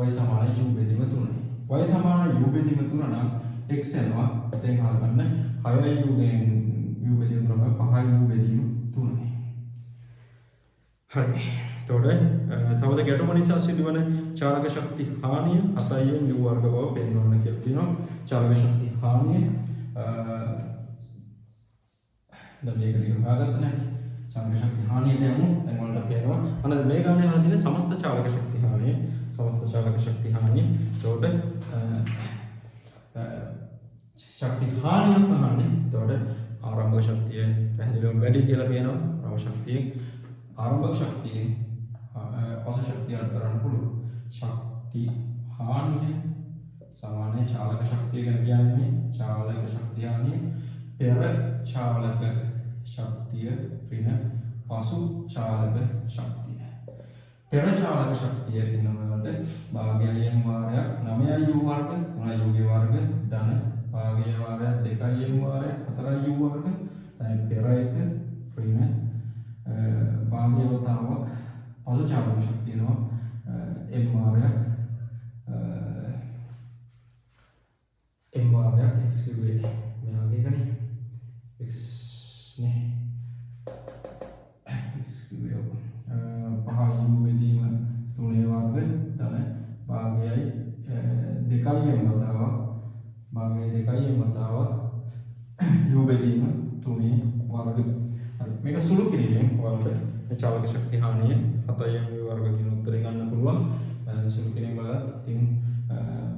y සමානයි u බෙදීම 3යි. y සමානයි u බෙදීම 3 නම් x එනවා දැන් හරගන්න 6y u ගෙන් u බෙදීම 3 5y u බෙදීම 3යි. හරි. තවද ගැටුම නිසා සිදුවන චාලක ශක්ති හානිය 7m u වර්ග බව පෙන්වන්න කියලා තියෙනවා. චාලක ශක්ති හානිය දැන් මේක ටික හොයාගත්ත නැහැ. චාලක ශක්ති හානියට යමු. දැන් වලට පේනවා. අන්න මේ ගානේ අහලා තියෙන සමස්ත චාලක ශක්ති හානිය. සමස්ත චාලක ශක්ති හානිය. ඒකට ශක්ති හානිය පහන්නේ. ඒකට ආරම්භක ශක්තිය පැහැදිලිවම වැඩි කියලා පේනවා. ආරම්භක ශක්තිය ආරම්භක ශක්තිය පස ශක්තිය අඩු කරන්න පුළුවන්. ශක්ති හානිය සමානයි චාලක ශක්තිය ගැන කියන්නේ චාලක ශක්තිය හානිය පෙර චාලක ශක්තිය ඍණ පසු චාලක ශක්තිය. පෙර චාලක ශක්තිය එනවාට භාගයයි m වාරයක් 9u වර්ග 3u ගේ වර්ග ධන භාගය වාරයක් 2m වාරයක් 4u වර්ග තමයි පෙර එක ඍණ භාගය වතාවක් පසු චාලක ශක්තිය එනවා m වාරයක් x කිව්වේ මෙයාගේ එකනේ x නේ x කිව්වේ 5u බෙදීම 3 වර්ග ධන භාගයයි 2m වතාවක් භාගයයි 2m වතාවක් u බෙදීම 3 වර්ග. හරි මේක සුළු කිරීමෙන් ඔයාලට මේ චාලක ශක්ති හානිය 7m වර්ග කියන උත්තරේ ගන්න පුළුවන්. සුළු කිරීම වලත් ඉතින්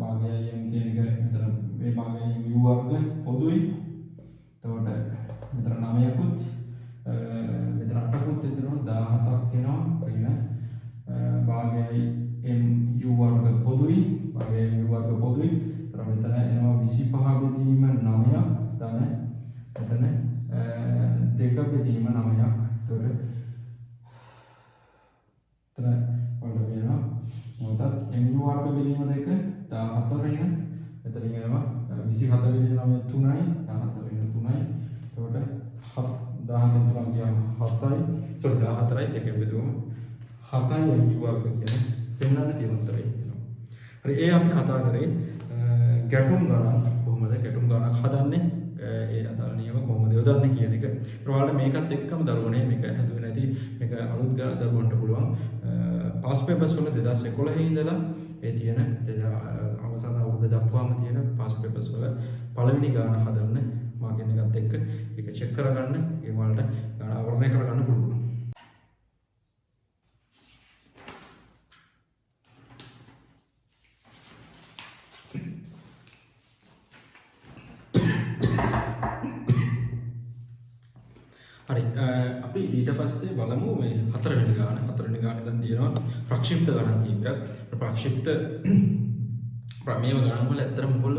භාගයයි m කියන එක මෙතන මේ භාගයයි u වර්ග පොදුයි. එතකොට මෙතන 9කුත් මෙතන 8කුත් එතනවා 17ක් එනවා ඍණ භාගයයි m u වර්ග පොදුයි භාගයයි u වර්ග පොදුයි. එතන මෙතන එනවා 25 බෙදීම 9ක් ධන මෙතන 2 බෙදීම 9ක්. එතකොට එතන වලට වෙනවා මොකටද m u වර්ග බෙදීම 2 14 ඍණ එතනින් එනවා 27 බෙදීම 9 3යි 14 ඍණ 3යි. එතකොට 10 3 ගියාම 7යි 14යි දෙකෙන් බෙදුවම 7යි m u වර්ග කියන පෙන්වන්න තියෙන උත්තරේ. හරි ඒ අපි කතා කරේ ගැටුම් ගණන් කොහොමද ගැටුම් ගණනක් හදන්නේ ඒ අදාළ නියම කොහොමද යොදන්නේ කියන එක. ඒවාට මේකත් එක්කම දරුවනේ මේක හැදුවේ නැති මේක අලුත් දරුවන්ට පුළුවන් පාස් පේපර්ස් වල 2011 ඉඳලා ඒ තියෙන අවසාන අවුරුද්ද දක්වාම තියෙන පාස් පේපර්ස් වල පළවෙනි ගාන හදන්න මාකෙන් එකත් එක්ක ඒක චෙක් කරගන්න ඒ වලට ගාන අවරණය කරගන්න පුළුවන්. හරි අපි ඊට පස්සේ බලමු මේ හතරවෙනි ගාන දැන් තියෙනවා ප්‍රක්ෂිප්ත ගණන් කීපයක්. ප්‍රක්ෂිප්ත මේව ගණන් වල ඇත්තටම මොකද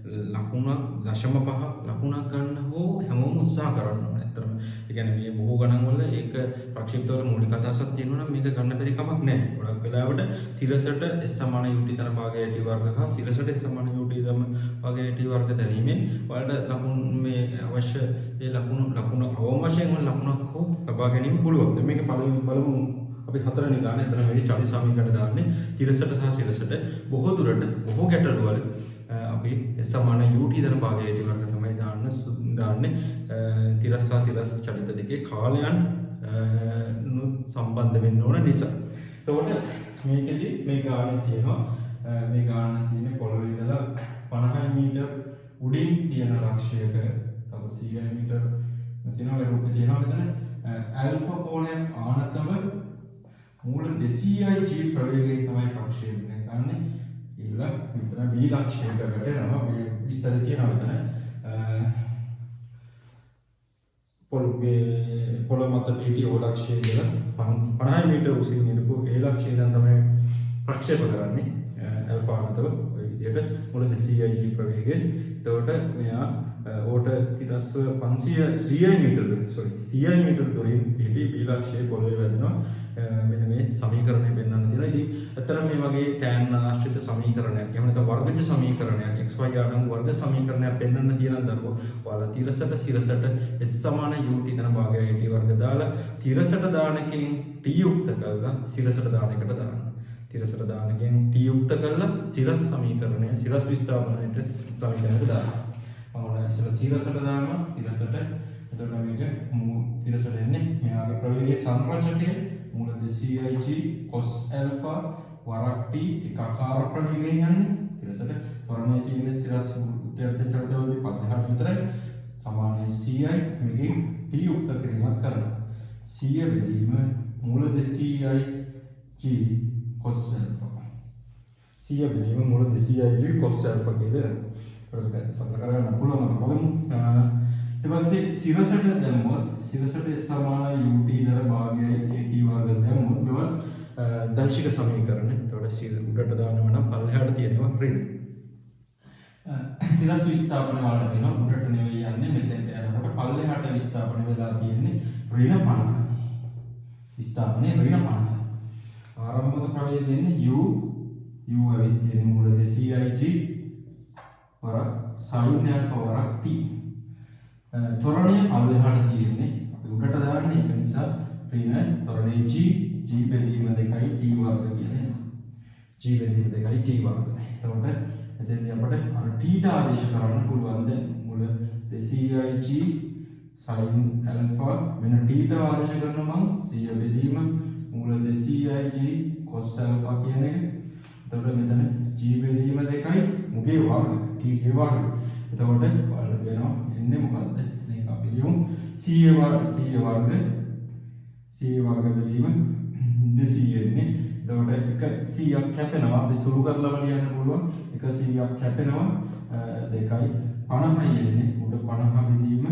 ලකුණක් දශම පහ ලකුණක් ගන්න හෝ හැමෝම උත්සාහ කරන්න ඕනේ. ඇත්තටම ඒ කියන්නේ මේ බොහෝ ගණන් වල ඒක ප්‍රක්ෂේපතවල මූලික අදහසක් තියෙනවා නම් මේක ගන්න බැරි කමක් නැහැ. ගොඩක් වෙලාවට තිරසට S සමාන UT ධන භාගය AT වර්ග හා සිරසට S සමාන UT ධන භාගය AT වර්ග දැරීමෙන් ඔයාලට ලකුණු මේ අවශ්‍ය ඒ ලකුණ අවම වශයෙන් වල ලකුණක් හෝ ලබා ගැනීම පුළුවන්. දැන් මේක බලමු අපි හතරවෙනි ගාන එතන මේ චලි සමීකරණ දාන්නේ තිරසට සහ සිරසට බොහෝ දුරට බොහෝ ගැටලු වල අපි S සමාන UT ධන භාගය AT වර්ග තමයි දාන්නේ තිරස සහ සිරස් චලිත දෙකේ කාලයන් සම්බන්ධ වෙන්න ඕන නිසා. එතකොට මේකෙදි මේ ගානේ තියෙනවා මේ ගාන තියෙන්නේ පොළවේ ඉඳලා 50 මීටර උඩින් තියෙන ලක්ෂයක තව 100 මීටර තියෙනවා ඒ රූපේ තියෙනවා මෙතන ඇල්ෆා කෝණයක් ආනතම මූල 200යි g ප්‍රවේගයෙන් තමයි ප්‍රක්ෂේපණය කරන්නේ. ඊළඟ මෙතන b ලක්ෂයක වැටෙනවා මේ විස්තර තියෙනවා මෙතන පොළොව මත පිහිටි O ලක්ෂයේ ඉඳලා 50 මීටර උසින් ඉඳපු A ලක්ෂය දැන් තමයි ප්‍රක්ෂේප කරන්නේ ඇල්ෆා අනතව ඔය විදිහට මුල 200 g ප්‍රවේගයෙන්. එතකොට මෙයා ඕට තිරස්ව 100 මීටර දුරින් පිහිටි B ලක්ෂයේ පොළොවේ වැදෙනවා. මෙන්න මේ සමීකරණය පෙන්වන්න තියෙනවා. ඉතින් අතන මේ වගේ tan ආශ්‍රිත සමීකරණයක් එහෙම නැත්නම් වර්ගජ සමීකරණයක් xy අඩංගු වර්ග සමීකරණයක් පෙන්වන්න තියෙන දරුවෝ ඔයාලා තිරසට සිරසට S සමාන UT ධන භාගය AT වර්ග දාලා තිරසට දාන එකෙන් t යුක්ත කරලා සිරසට දාන එකට දාන්න. තිරසට දාන එකෙන් t යුක්ත කරලා සිරස් සමීකරණය සිරස් විස්ථාපනයට සමීකරණයට දාන්න. මම ඉස්සෙල්ලා තිරසට දානවා තිරසට. එතකොට මේක තිරසට එන්නේ මෙයාගේ ප්‍රවේගයේ සංරචකය මූල 200 g cos alpha වරක් t ඒකාකාර ප්‍රවේගයෙන් යන්නේ තිරසට. ත්වරණයේ තියෙන සිරස් උත්තරත චරිතවලදී 50 විතරයි සමානයි 100යි මේකෙන් t යුක්ත කිරීමක් කරනවා. 100 බෙදීම මූල 200යි g cos alpha 100 බෙදීම මූල 200යි g cos alpha කියලා ප්‍රකට සම්බන්ධ කරගන්න පුළුවන් බලමු. ඊට පස්සේ සිරසට දැම්මොත් සිරසට සමාන UT ධන භාගයයි AT වර්ග දැම්මොත් මේවා දෛශික සමීකරණ. එතකොට සිර උඩට දානවා නම් පල්ලෙහාට තියෙනවා ඍණ. සිරස් විස්ථාපන වලට වෙනවා උඩට නෙවෙයි යන්නේ මෙතෙන්ට යනකොට පල්ලෙහාට විස්ථාපන වෙලා තියෙන්නේ ඍණ 50. විස්ථාපනේ ඍණ 50. ආරම්භක ප්‍රවේගය දෙන්නේ u ඇවිත් තියෙන්නේ මූල 200යි g වරක් sin alpha වරක් t. ත්වරණය පල්ලෙහාට තියෙන්නේ අපි උඩට දාන්නේ ඒක නිසා ඍණ ත්වරණයේ g බෙදීම 2යි t වර්ග කියන්නේ. g බෙදීම 2යි t වර්ග. එතකොට එතෙන්දී අපිට අර t ආදේශ කරන්න පුළුවන්. දැන් මුල 200යි g sin alpha මෙන්න t ආදේශ කරනවා මම 100 බෙදීම මුල 200යි g cos alpha කියන එක. එතකොට මෙතන g බෙදීම 2යි මුගේ වර්ග t ගේ වර්ග. එතකොට බලන්න වෙනවා එන්නේ මොකද්ද? මේක අපි ලියමු 100 වර්ග බෙදීම 200 එන්නේ. එතකොට එක 100ක් කැපෙනවා. අපි සුළු කරලම ලියන්න පුළුවන්. එක 100ක් කැපෙනවා 2යි 50යි එන්නේ. උඩ 50 බෙදීම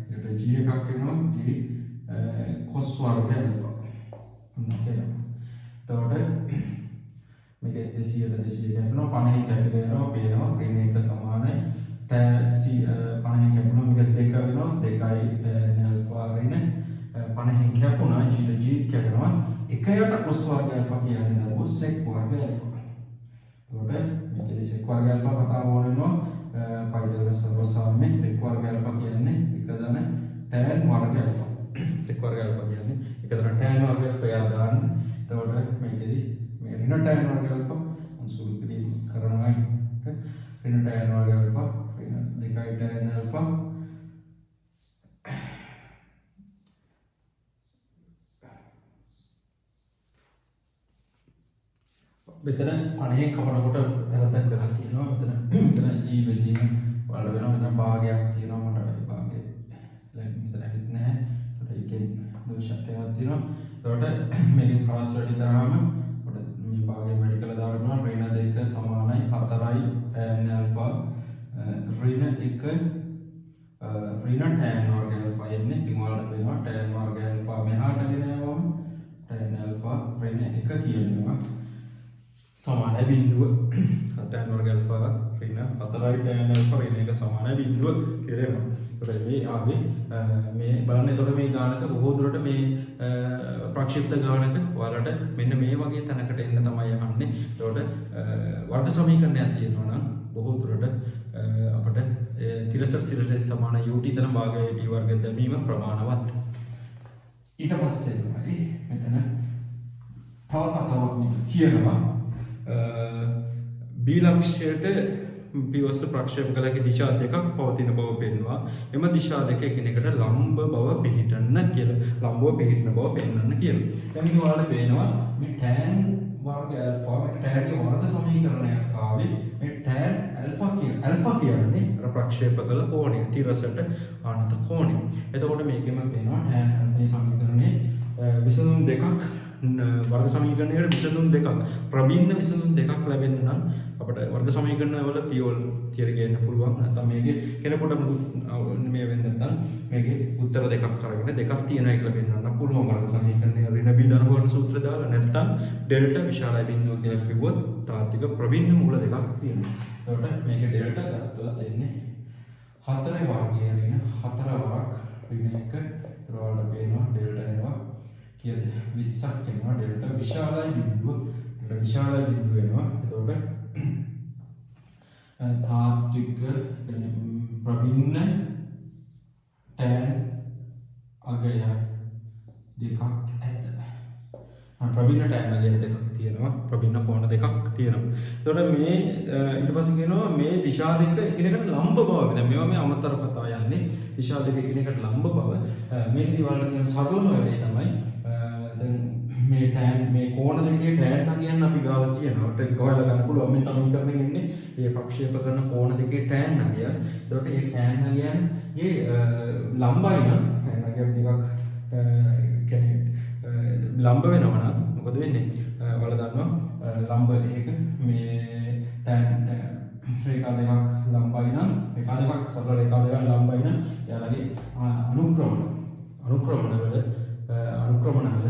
ඊට g එකක් එනවා. g cos වර්ග alpha. එතකොට මේක 200 කැපෙනවා 50 කැපිලා යනවා පේනවා ඍණ 1 සමානයි tan 50 කැපුණා මේක 2 වෙනවා 2යි tan alpha ඍණ 50 කැපුණා g කැපෙනවා 1යට cos වර්ග alpha කියන්නේ දරුවෝ sec වර්ග alpha. එතකොට මේකේ sec වර්ග alpha කතාව වෙනවා පයිතගොරස් සර්වසාම්‍ය sec වර්ග alpha කියන්නේ 1 දන tan වර්ග alpha. sec වර්ග alpha කියන්නේ 1 දන tan වර්ග alpha යා දාන්න. එතකොට මේකෙදි ऋण tan वर्ग अल्फा सुलभ करना है ऋण tan वर्ग अल्फा ऋण दिखाई tan अल्फा මෙතන 50 කපනකොට වැරද්දක් වෙලා තියෙනවා. මෙතන g බෙදීම වල වෙනවා. මෙතන භාගයක් තියෙනවා මට ඒ භාගය මෙතන හිට නැහැ. ඒකට ඒකෙන් දෝෂයක් එකක් තියෙනවා. ඒකට මේකෙන් ක්‍රොස් වැඩි කරාම මේ භාගය වැඩි කළා දානවා ඍණ 2 සමානයි 4යි tan alpha ඍණ 1 ඍණ tan වර්ග alpha එන්නේ. ඉතින් ඔයාලට වෙනවා tan වර්ග alpha මෙහාට ගෙන යවම tan alpha ඍණ 1 කියනවා සමානයි බිඳුව tan වර්ග alpha ඍණ 4යි tan alpha ඍණ 1 සමානයි බිඳුව කියලා එනවා. ඒතකොට මේ ආවේ මේ බලන්න එතකොට මේ ගානක බොහෝ දුරට මේ ප්‍රක්ෂිප්ත ගානක ඔයාලට මෙන්න මේ වගේ තැනකට එන්න තමයි යන්නේ. ඒතකොට වර්ග සමීකරණයක් තියෙනවා නම් බොහෝ දුරට අපට තිරසට සිරට සමාන ut තන භාගය t වර්ග දැමීම ප්‍රමාණවත්. ඊට පස්සේ තමයි මෙතන තව කතාවක් කියනවා b ලක්ෂයට p වස්තු ප්‍රක්ෂේප කලකේ දිශා දෙකක් පවතින බව පෙන්වනවා. එම දිශා දෙක එකිනෙකට ලම්බ බව පිහිටන්න කියලා. ලම්බව පිහිටන බව පෙන්වන්න කියනවා. දැන් මේක ඔයාලට පේනවා මේ tan වර්ග alpha මේ tan ගේ වර්ග සමීකරණයක් ආවේ මේ tan alpha කියන්නේ අර ප්‍රක්ෂේප කළ කෝණය තිරසට ආනත කෝණය. එතකොට මේකෙම පේනවා tan මේ සමීකරණේ විසඳුම් දෙකක් වර්ග සමීකරණයකට විසඳුම් දෙකක් ප්‍රබින්න විසඳුම් දෙකක් ලැබෙන්න නම් අපිට වර්ග සමීකරණ වල පියෝල් තියර ගේන්න පුළුවන්. නැත්නම් මේකේ කෙනෙකුට මේ වෙන්න නැත්නම් මේකේ උත්තර දෙකක් අරගෙන දෙකක් තියෙනවා කියලා පෙන්වන්න පුළුවන්. වර්ග සමීකරණයේ ඍණ b ධන වර්ණ සූත්‍ර දාලා නැත්නම් ඩෙල්ටා විශාලයි බිඳුව කියලා කිව්වොත් තාත්වික ප්‍රබින්න මූල දෙකක් තියෙනවා. එතකොට මේකේ ඩෙල්ටා ගත්තොත් එන්නේ 4 වර්ගයේ ඍණ 4 වරක් ඍණ 1 ඒතර වලට පේනවා ඩෙල්ටා එනවා කියද 20ක් එනවා ඩෙල්ටා විශාලයි බිඳුව වෙනවා. එතකොට තාත්වික ප්‍රබින්න tan අගය දෙකක් ඇත. ප්‍රබින්න tan අගය දෙකක් තියෙනවා. ප්‍රබින්න කෝණ දෙකක් තියෙනවා. එතකොට මේ ඊට පස්සේ කියනවා මේ දිශා දෙක එකිනෙකට ලම්බ බව. දැන් මේවා මේ අමතර කතා යන්නේ. දිශා දෙක එකිනෙකට ලම්බ බව. මේකදී වල කියන සරලම වෙලේ තමයි දැන් මේ tan මේ කෝණ දෙකේ tan අගයන් අපි ගාව තියෙනවා. ඒක හොයලා ගන්න පුළුවන් මේ සමීකරණයෙන් එන්නේ. මේ ප්‍රක්ෂේප කරන කෝණ දෙකේ tan අගය. එතකොට මේ tan අගයන්ගේ ලම්බයි නම් tan අගයන් දෙකක් කියන්නේ ලම්බ වෙනවා නම් මොකද වෙන්නේ? ඔයාලා දන්නවා ලම්බ එක මේ tan රේඛා දෙකක් ලම්බයි නම් රේඛා දෙකක් සරල රේඛා දෙකක් ලම්බයි නම් එයාලගේ අනුක්‍රමණ වල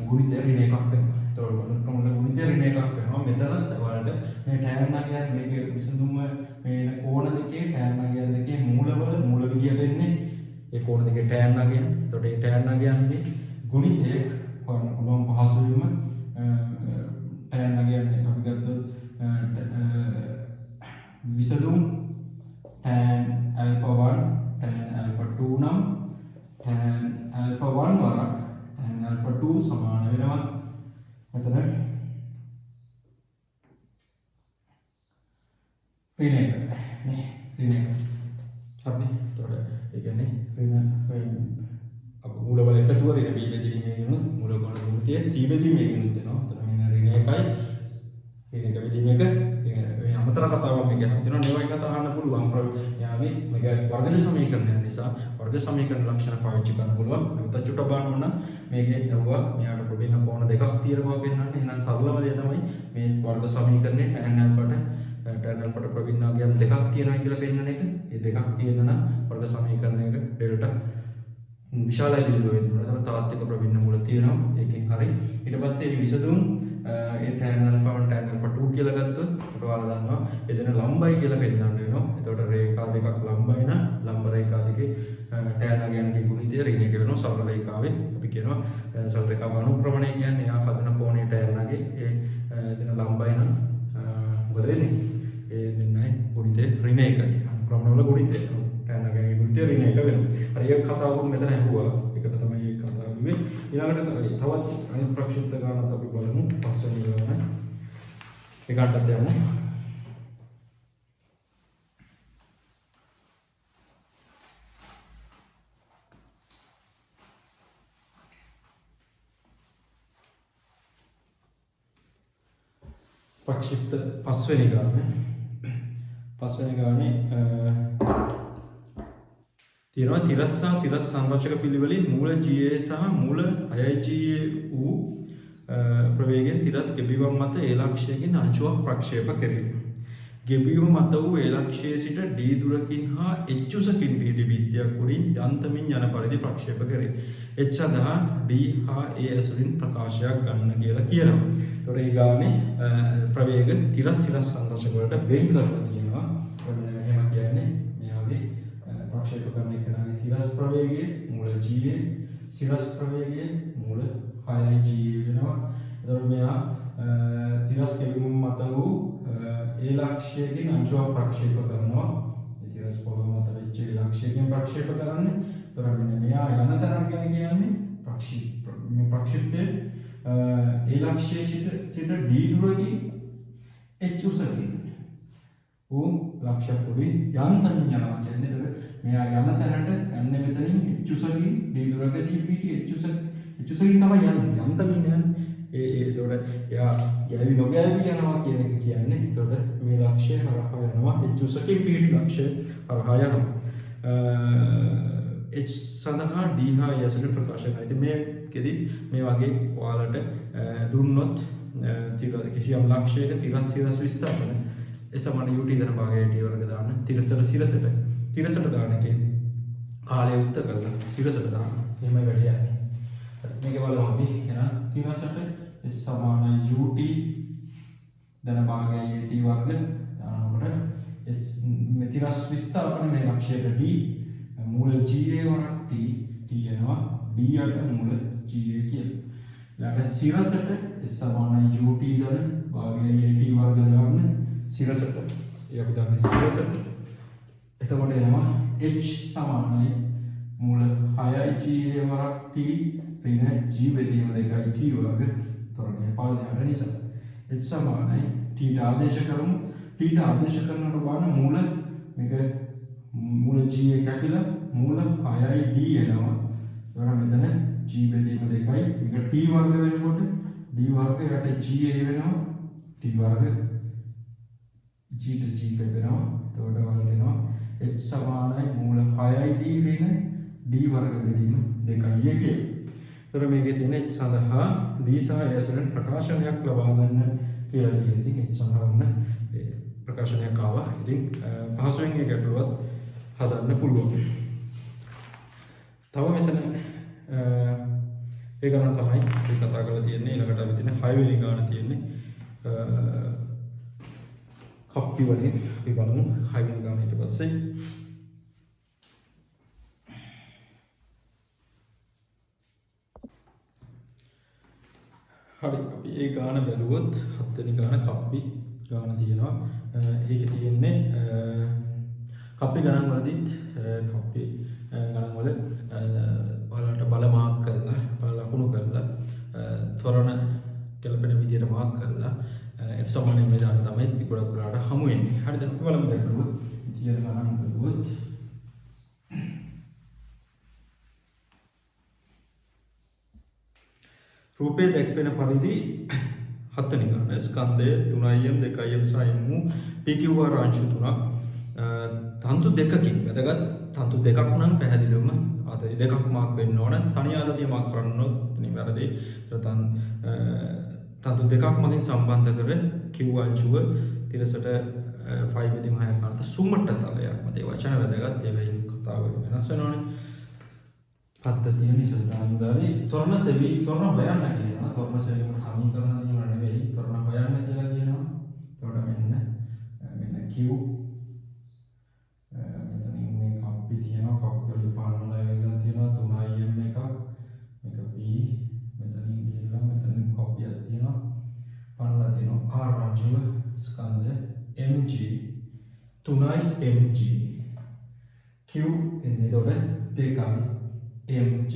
ගුණිතය ඍණ එකක් වෙනවා. ඒතකොට අනුක්‍රමණ ගුණිතය ඍණ එකක් වෙනවා. මෙතනත් ඔයාලට මේ tan අගයන් මේකේ විසඳුම මේ කෝණ දෙකේ tan අගයන් දෙකේ මූල විදියට එන්නේ ඒ කෝණ දෙකේ tan අගයන්. ඒතකොට මේ tan අගයන්ගේ ගුණිතය හොයන්න පුළුවන් පහසුවෙන්ම tan අගයන් අපි ගත්තොත් විසඳුම් tan alpha 1 tan alpha 2 නම් tan alpha 1 වරක් tan alpha 2 සමාන වෙනවා මෙතන ඍණ 1 නේ ඍණ 1 හරි. එතකොට ඒ කියන්නේ ඍණ අප මූල වල එකතුව ඍණ b බෙදීමේ ගුණ මූල වල ගුණිතය c බෙදීමේ ගුණිත වෙනවා. එතන මෙන්න ඍණ 1යි ඍණ 1 බෙදීම 1 මේ අමතර කතාවක් මේක හිතනවා නේ වගේ කතා අහන්න පුළුවන්. යාගේ මේක වර්ග සමීකරණය නිසා වර්ග සමීකරණ ලක්ෂණ පාවිච්චි කරන්න පුළුවන්. නැත්නම් චුට්ට බලන්න ඕන මේකේ යවුවා මෙයාට ප්‍රබින්න කෝණ දෙකක් තියෙනවා පෙන්නන්නේ. එහෙනම් සරලම දේ තමයි මේ වර්ග සමීකරණේ tan alpha ප්‍රබින්න අගයන් දෙකක් තියෙනවා කියලා පෙන්නන එක. මේ දෙකක් තියෙනවා නම් වර්ග සමීකරණයක ඩෙල්ටා විශාලයි බිඳුව වෙනවා. එතන තාත්වික ප්‍රබින්න මූල තියෙනවා. ඒකෙන් හරි. ඊට පස්සේ මේ විසඳුම් ඒ tan alpha 1 tan alpha 2 කියලා ගත්තොත් අපිට ඔයාලා දන්නවා එදෙන ලම්බයි කියලා පෙන්නන්න වෙනවා. එතකොට රේඛා දෙකක් ලම්බයි නම් ලම්බ රේඛා දෙකේ tan අගයන්ගේ ගුණිතය ඍණ 1 වෙනවා. සරල රේඛාවේ අපි කියනවා සරල රේඛාව අනුක්‍රමණය කියන්නේ එයා හදන කෝණයේ tan අගේ ඒ එදෙන ලම්බයි නම් මොකද වෙන්නේ? ඒ දෙන්නයි ගුණිතය ඍණ 1යි. අනුක්‍රමණ වල ගුණිතය tan අගයන්ගේ ගුණිතය ඍණ 1 වෙනවා. හරි ඒක කතාවකුත් මෙතන ඇහුවා. ඒකට තමයි මේ කතාව කිව්වේ. ඊළඟට තවත් අනිත් ප්‍රක්ෂිප්ත ගානත් අපි බලමු. පස්වෙනි ගාන. ඒකටත් යමු. ප්‍රක්ෂිප්ත පස්වෙනි ගානේ තියෙනවා තිරස්සා සිරස් සංරචක පිළිවෙලින් මූල GA සහ මූල 6GA වූ ප්‍රවේගයෙන් තිරස් ගෙබීම මත ඒ ලක්ෂයකින් අංශුවක් ප්‍රක්ෂේප කෙරේ. ගෙබීම මත වූ ඒ ලක්ෂයේ සිට D දුරකින් හා H උසකින් පිහිටි විද්‍යාවක් උඩින් යන්තමින් යන පරිදි ප්‍රක්ෂේප කෙරේ. H සඳහා D හා A ඇසුරින් ප්‍රකාශයක් ගන්න කියලා කියනවා. ඒතකොට ඒ ගානේ ප්‍රවේග තිරස් සිරස් සංරචක වලට වෙන් කරලා තියෙනවා. ප්‍රක්ෂේප කරන එකනාගේ තිරස් ප්‍රවේගය මූල G සිරස් ප්‍රවේගය මූල 6යි G වෙනවා. එතකොට මෙයා තිරස් කෙලුම් මත වූ ඒ ලක්ෂයකින් අංශුවක් ප්‍රක්ෂේප කරනවා. ඒ තිරස් පොළොව මත වෙච්ච ඒ ලක්ෂයකින් ප්‍රක්ෂේප කරන්නේ. එතකොට මෙන්න මෙයා යන තරක් ගැන කියන්නේ ප්‍රක්ෂිප්තයේ ඒ ලක්ෂයේ සිට D දුරකින් h උසකින් ලක්ෂ පුරි යන්තමින් යනවා කියන්නේ. එතකොට මෙයා යන තැනට යන්නේ මෙතනින් h උසකින් D දුරකදී පිටි h උසකින් තමයි යන්නේ යන්තමින් යන්නේ. එතකොට එයා යවි නොගෑවි යනවා කියන එක කියන්නේ. එතකොට මේ ලක්ෂය හරහා යනවා h උසකින් පිටි ලක්ෂය හරහා යනවා. H සඳහා D හා E ඇසුරින් ප්‍රකාශ කරනවා. ඉතින් මේකෙදි මේ වගේ ඔයාලට දුන්නොත් කිසියම් ලක්ෂයක තිරස් විස්තරන ඒ සමාන UT ධන භාගයේ T වර්ග දාන්න තිරසට දාන එකේ කාලය උක්ත කරලා සිරසට දාන්න. එහෙමයි වැඩි යන්නේ. මේක බලමු අපි. එහෙනම් තිරසට S සමාන UT ධන භාගයේ T වර්ග දානකොට S මේ තිරස් විස්තරන මේ ලක්ෂයට D මූල GA වරක් T යනවා D යට මූල GA කියලා. ඊළඟ සිරසට S සමාන UT ධන භාගයේ T වර්ග දාන්න සිරසට. ඒ අපි දාන්නේ සිරසට. එතකොට එනවා H සමානයි මූල 6යි GA වරක් T ඍණ G බෙදීම 2යි T වර්ග තරණය පාලනයට නිසා. H සමානයි T ආදේශ කරමු. T ආදේශ කරනකොට බලන්න මූල මේක මූල G කැපිලා මූල 6යි D එනවා. ඒවර මෙතන G බෙදීම 2යි මේක T වර්ග වෙනකොට D වර්ග යට G වෙනවා T වර්ග G to G කැපෙනවා. එතකොට වලට එනවා H සමානයි මූල 6යි D ඍණ D වර්ග බෙදීම 2යි කියලා. ඒතර මේකේ තියෙන H සඳහා D සහ A ඇසුරෙන් ප්‍රකාශනයක් ලබා ගන්න කියලා තියෙන. ඉතින් H සඳහා වුණ ප්‍රකාශනයක් ආවා. ඉතින් පහසුවෙන් ඒ ගැටලුවත් හදන්න පුළුවන්. තව මෙතන ඒ ගණන් තමයි අපි කතා කරලා තියෙන්නේ. ඊළඟට අපි තියෙන 6 වෙනි ගාන තියෙන්නේ කප්පි වලින් අපි බලමු 6 වෙනි ගාන ඊට පස්සේ. හරි අපි ඒ ගාන බැලුවොත් 7 වෙනි ගාන කප්පි ගාන තියෙනවා. ඒකේ තියෙන්නේ කප්පි ගණන් වලදීත් කප්පි ගණන් වල ඔයාලට බල මාක් කරලා බල ලකුණු කරලා තොරණ ගැලපෙන විදියට මාක් කරලා F සමානයෙන් මේ දාන තමයි තිබුණා පුරාට හමු වෙන්නේ. හරිද? අපි බලමු ගැටලුව. තියෙන ගණන් බලුවොත් රූපේ දැක්වෙන පරිදි 7 වෙනි ගාන ස්කන්ධය 3M 2M සහ M වූ PQR අංශු තුනක් තන්තු දෙකකින් වැදගත් තන්තු දෙකක් නම් පැහැදිලිවම ආදී දෙකක් මාක් වෙන්න ඕන. තනි ආදී මාක් කරනොත් නිවැරදි. තන්තු දෙකක් මගින් සම්බන්ධ කර Q අංශුව තිරසට 5 බෙදීම 6 කරත සුමට තලයක් මත ඒ වචන වැදගත්. ඒ වෙයින් කතාව වෙනස් වෙනවනේ. පද්ධතිය නිසඳාන්දාරි තොරණ සෙවි තොරණ හොයන්න කියනවා. තොරණ සෙවීමට සමීකරණ දීම නෙවෙයි තොරණ හොයන්න කියලා කියනවා. එතකොට මෙන්න Q මෙතනින් මේ කප්පි තියෙනවා. කප්පි වල පානවල වෙලා තියෙනවා 3M එකක්. මේක P මෙතනින් ගිහලා මෙතනින් කප්පියක් තියෙනවා. පානවල තියෙනවා R අංශුව ස්කන්ධ Mg 3I Mg Q එන්නේ එතකොට 2I Mg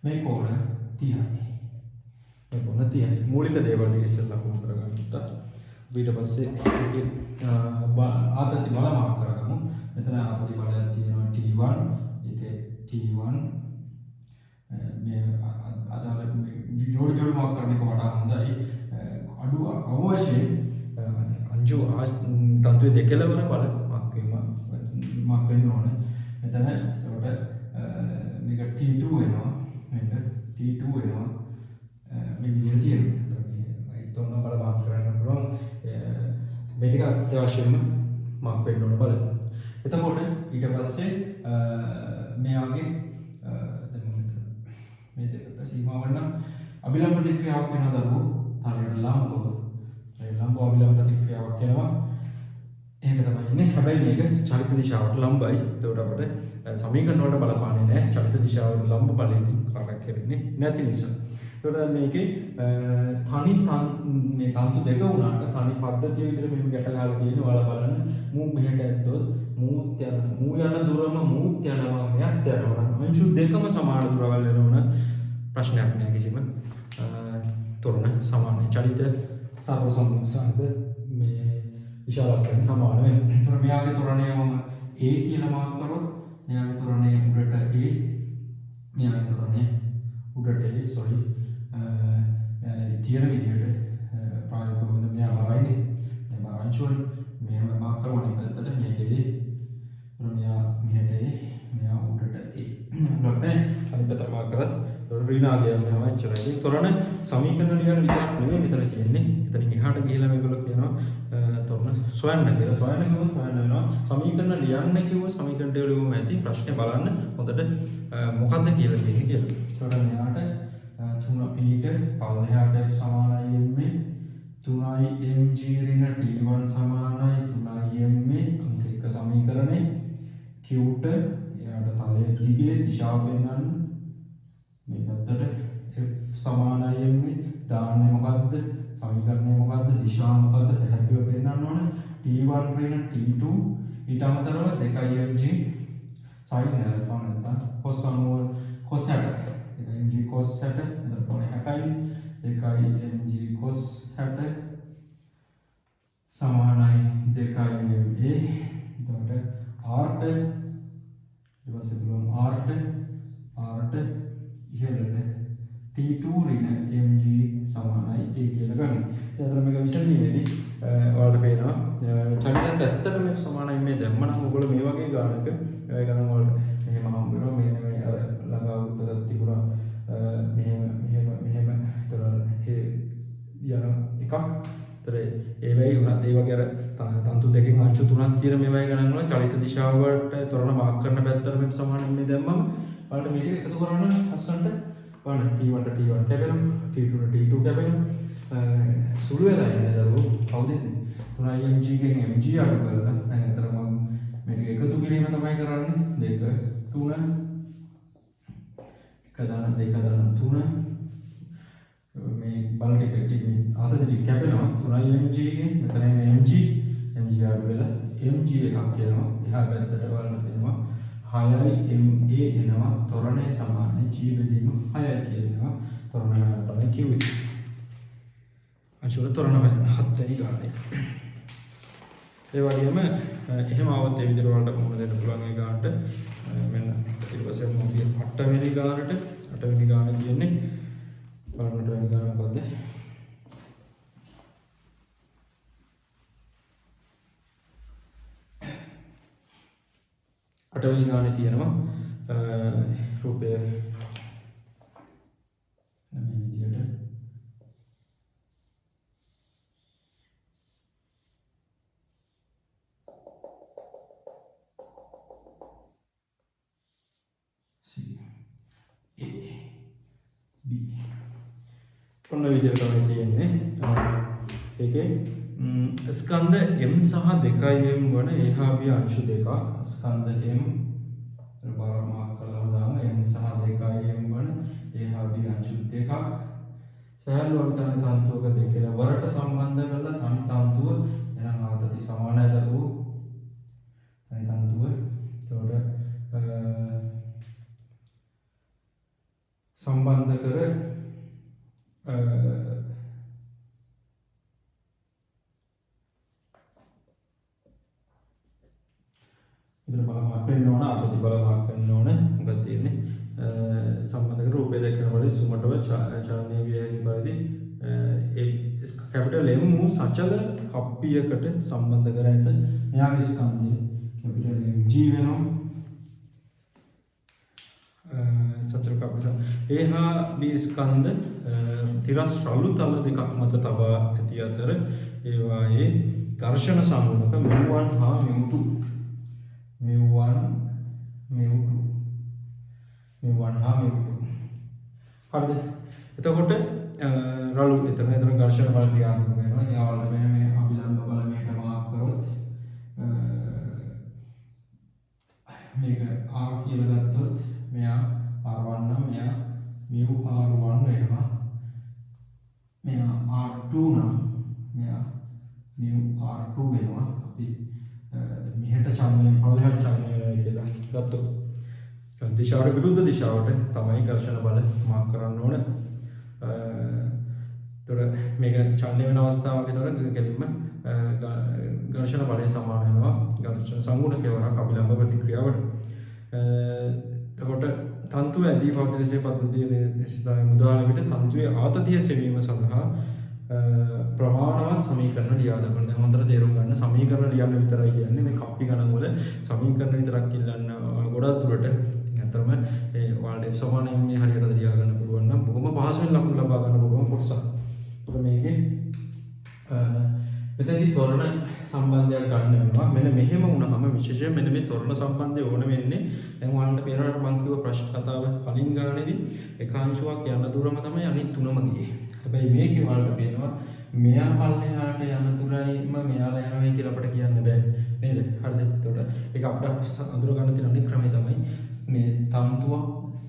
මේ කොන 30යි. මේ කොන 30යි. මූලික දේවල් ටික ඉස්සෙල්ලා ලකුණු කරගත්තා. ඊට පස්සේ ඒකේ ආතති බල මාක් කරගමු. මෙතන ආතති බලයක් තියෙනවා T1. ඒකේ T1 මේ අදාළ ජෝඩි මාක් කරන එක වඩා හොඳයි. අඩුව අවශ්‍යයි අංජු තන්තුවේ දෙකලවර බල මාක් වෙන්න ඕනේ. මෙතන ඒකට මේක T2 වෙනවා. මේක T2 වෙනවා. මේ විදිහට තියෙනවා. ඒ තොන්න බල මාක් කරන්න පුළුවන්. මේ ටික අත්‍යවශ්‍යම මාක් වෙන්න ඕන බල. එතකොට ඊට පස්සේ මෙයාගේ දැන් මෙතන මේ දෙකට සීමාව නම් අභිලම්බ ප්‍රතික්‍රියාවක් වෙනවා දරුවෝ. තලයට ලම්බව. ඒ ලම්බව අභිලම්බ ප්‍රතික්‍රියාවක් වෙනවා. ඒක තමයි ඉන්නේ. හැබැයි මේක චලිත දිශාවට ලම්බයි. ඒකට අපිට සමීකරණ වලට බලපාන්නේ නැහැ. චලිත දිශාවට ලම්බ බලයකින් කාර්යයක් කරන්නේ නැති නිසා. ඒකට මේකේ මේ තන්තු දෙක වුණාට තනි පද්ධතිය විදිහට මෙහෙම ගැට ගහලා තියෙනවා. ඔයාලා බලන්න. මූ මෙහෙට ඇද්දොත් මූ යන දුරම මූත් යනවා මෙයත් යනවා. අංශු දෙකම සමාන දුරවල් වෙනවන ප්‍රශ්නයක් නෑ කිසිම. තොරණ සමාන චලිත සර්ව සම්මුසාරද මේ විශාලත්වයෙන් සමාන වෙනවා. ඒතර මෙයාගේ තොරණය මම A කියලා මාක් කරොත් මෙයාගේ තොරණය උඩට A මෙයාගේ තොරණය උඩට A sorry තියෙන විදිහට ප්‍රායෝගිකව මෙයා බරයිනේ. මේ බරංචුවනේ මෙහෙම මාක් කරවන්නේ පැත්තට මේකේ මෙයා මෙහෙට A මෙයා උඩට A නබ්බේ අනිත් පැත්තට මාක් කරත් ඍණාගය මෙහෙම ඉච්චරයි. තොරණ සමීකරණ ලියන විදිහක් නෙමෙයි මෙතන තියෙන්නේ. එතනින් එහාට ගිහිල්ලා මේගොල්ලෝ කියනවා තොරණ සොයන්න කියලා. සොයන්න කිව්වොත් හොයන්න වෙනවා. සමීකරණ ලියන්න කිව්ව සමීකරණ ටික ලියුවම ඇති. ප්‍රශ්නේ බලන්න හොඳට මොකද්ද කියලා තියෙන්නේ කියලා. තොරණ මෙහාට 3 p ට පල්ලෙහාට f සමානයි m 3i mg ඍණ t1 සමානයි 3i m අංක 1 සමීකරණේ q ට එයාට තලයේ දිගේ දිශාව පෙන්වන්න මේ පැත්තට f සමානයි m දාන්නේ මොකද්ද සමීකරණය මොකද්ද දිශාව මොකද්ද පැහැදිලිව පෙන්වන්න ඕනේ t1 ඍණ t2 ඊට අමතරව 2i mg sin alpha නැත්නම් cos අනුව cos 60 2i mg cos 60 2i mg cos 60 සමානයි 2i ma එතකොට r ඊට පස්සේ බලමු r ඉහළට t2 ඍණ mg සමානයි a කියලා ගන්න. එතන මේක විසඳීමේදී ඔයාලට පේනවා චලිතයට ඇත්තටම f සමානයි මේ දැම්මනම් ඔයගොල්ලෝ මේ වගේ ගානක ඒ ගණන් වලට මෙහෙම හම් වෙනවා මේ අර ළඟා උත්තරයක් තිබුණා මෙහෙම ඒතර ඒ යන එකක්. ඒතර ඒ වෙයි උනත් ඒ වගේ අර තන්තු දෙකකින් අංශු තුනක් තියෙන මේවයි ගණන් වල චලිත දිශාවට තොරණ මාක් කරන පැත්තට මේ සමාන මේ දැම්මම බලන්න මේ ටික එකතු කරන්න අස්සන්ට බලන්න t1 ට t1 කැපෙනවා t2 ට t2 කැපෙනවා සුළු වෙලා ඉන්නේ දරුවෝ කවුද ඉන්නේ 3img ගෙන් mg අඩු කරලා දැන් අතර මම මේක එකතු කිරීම තමයි කරන්නේ 2 3 1 දාන 2 දාන 3 මේ බල ටික ආතති ටික කැපෙනවා 3img ගෙන් මෙතන mg අඩු වෙලා mg එකක් කියනවා එහා පැත්තට බලන්න පේනවා 6i ma එනවා තොරණේ සමානයි g බෙදීම 6යි කියනවා තොරණ තමයි කිව්වේ අංශවල තොරණ වෙන 7 වෙනි ගානේ ඒ වගේම එහෙම આવත් ඒ විදිහට වලට මොන දෙන්න පුළුවන් ඒ ගානට මෙන්න ඊට පස්සේ මොකද 8 වෙනි ගාන කියන්නේ බලන්නට වෙන ගාන මොකද්ද 8 වෙනි ගානේ තියෙනවා රූපය මේ විදිහට C A B ඔන්න විදිහට තමයි තියෙන්නේ ඒකේ ස්කන්ධ m සහ 2m වන එහා බිය අංශු දෙකක් ස්කන්ධ m බරමාක් කළා දාම m සහ 2m වන එහා බිය අංශු දෙකක් සහැල්ලු අවිතන තන්තුවක දෙකේ වරට සම්බන්ධ කරලා තනි තන්තුව එනම් ආතති සමානයි දරුවෝ තනි තන්තුව එතකොට සම්බන්ධ කර ඉතින් බලමාක් වෙන්න ඕන ආතති බලමාක් වෙන්න ඕන මොකද තියෙන්නේ සම්බන්ධ කර රූපය දැක්කනකොට සුමටව චලනීය විය හැකි පරිදි ඒ කැපිටල් M මු සචල කප්පියකට සම්බන්ධ කර ඇත මෙයාගේ ස්කන්ධය කැපිටල් M G වෙනවා සචල කප්පිය එහා B ස්කන්ධ තිරස් රළු තල දෙකක් මත තබා ඇති අතර ඒවායේ ඝර්ෂණ සම්මුඛ mu1 හා mu2 හා mu2 හරිද එතකොට රළු එතන ඝර්ෂණ බල ක්‍රියාත්මක වෙනවා යාවල මේ අභිලම්බ බල මෙහෙට මාක් කරොත් R කියලා ගත්තොත් මෙයා R1 නම් මෙයා mu R1 වෙනවා. මෙයා R2 නම් මෙයා mu R2 වෙනවා. අපි මෙහෙට චලනය පල්ලෙහාට චලනය වෙනවා කියලා ගත්තොත් දිශාවට විරුද්ධ දිශාවට තමයි ඝර්ෂණ බල මාක් කරන්න ඕන. ඒතර මේක චලනය වෙන අවස්ථාවක ඒතර කෙලින්ම ඝර්ෂණ බලය සමාන වෙනවා ඝර්ෂණ සංගුණ කෙවරක් අභිලම්බ ප්‍රතික්‍රියාවට. එතකොට තන්තුව ඇදී පවතින පද්ධතියේ නිශ්චිතයි මුදාන විට තන්තුවේ ආතතිය සෙවීම සඳහා ප්‍රමාණවත් සමීකරණ ලියා දක්වන්න. දැන් හොඳට තේරුම් ගන්න සමීකරණ ලියන්න විතරයි කියන්නේ මේ කප්පි ගණන් වල සමීකරණ විතරක් ඉල්ලන්න ගොඩක් දුරට ඇත්තම ඒ ඔයාලට සමානයෙන් මේ හරියට ලියා ගන්න පුළුවන් නම් බොහොම පහසුවෙන් ලකුණු ලබා ගන්න පුළුවන් කොටසක්. ඒක මේකේ මෙතනදී තොරණ සම්බන්ධයක් ගන්න වෙනවා. මෙන්න මෙහෙම වුණාම විශේෂයෙන් මෙන්න මේ තොරණ සම්බන්ධය ඕන වෙන්නේ දැන් ඔයාලට පේනවාට මම කිව්ව ප්‍රශ්න කතාව කලින් ගානේදී එකාංශුවක් යන දුරම තමයි අනිත් තුනම ගියේ. හැබැයි මේකේ ඔයාලට පේනවා මෙයා පල්ලෙහාට යන දුරයිම මෙයාලා යනවා කියලා අපිට කියන්න බෑ නේද? හරිද? එතකොට ඒක අපිට අඳුර ගන්න තියෙන අනිත් ක්‍රමය තමයි මේ තන්තුව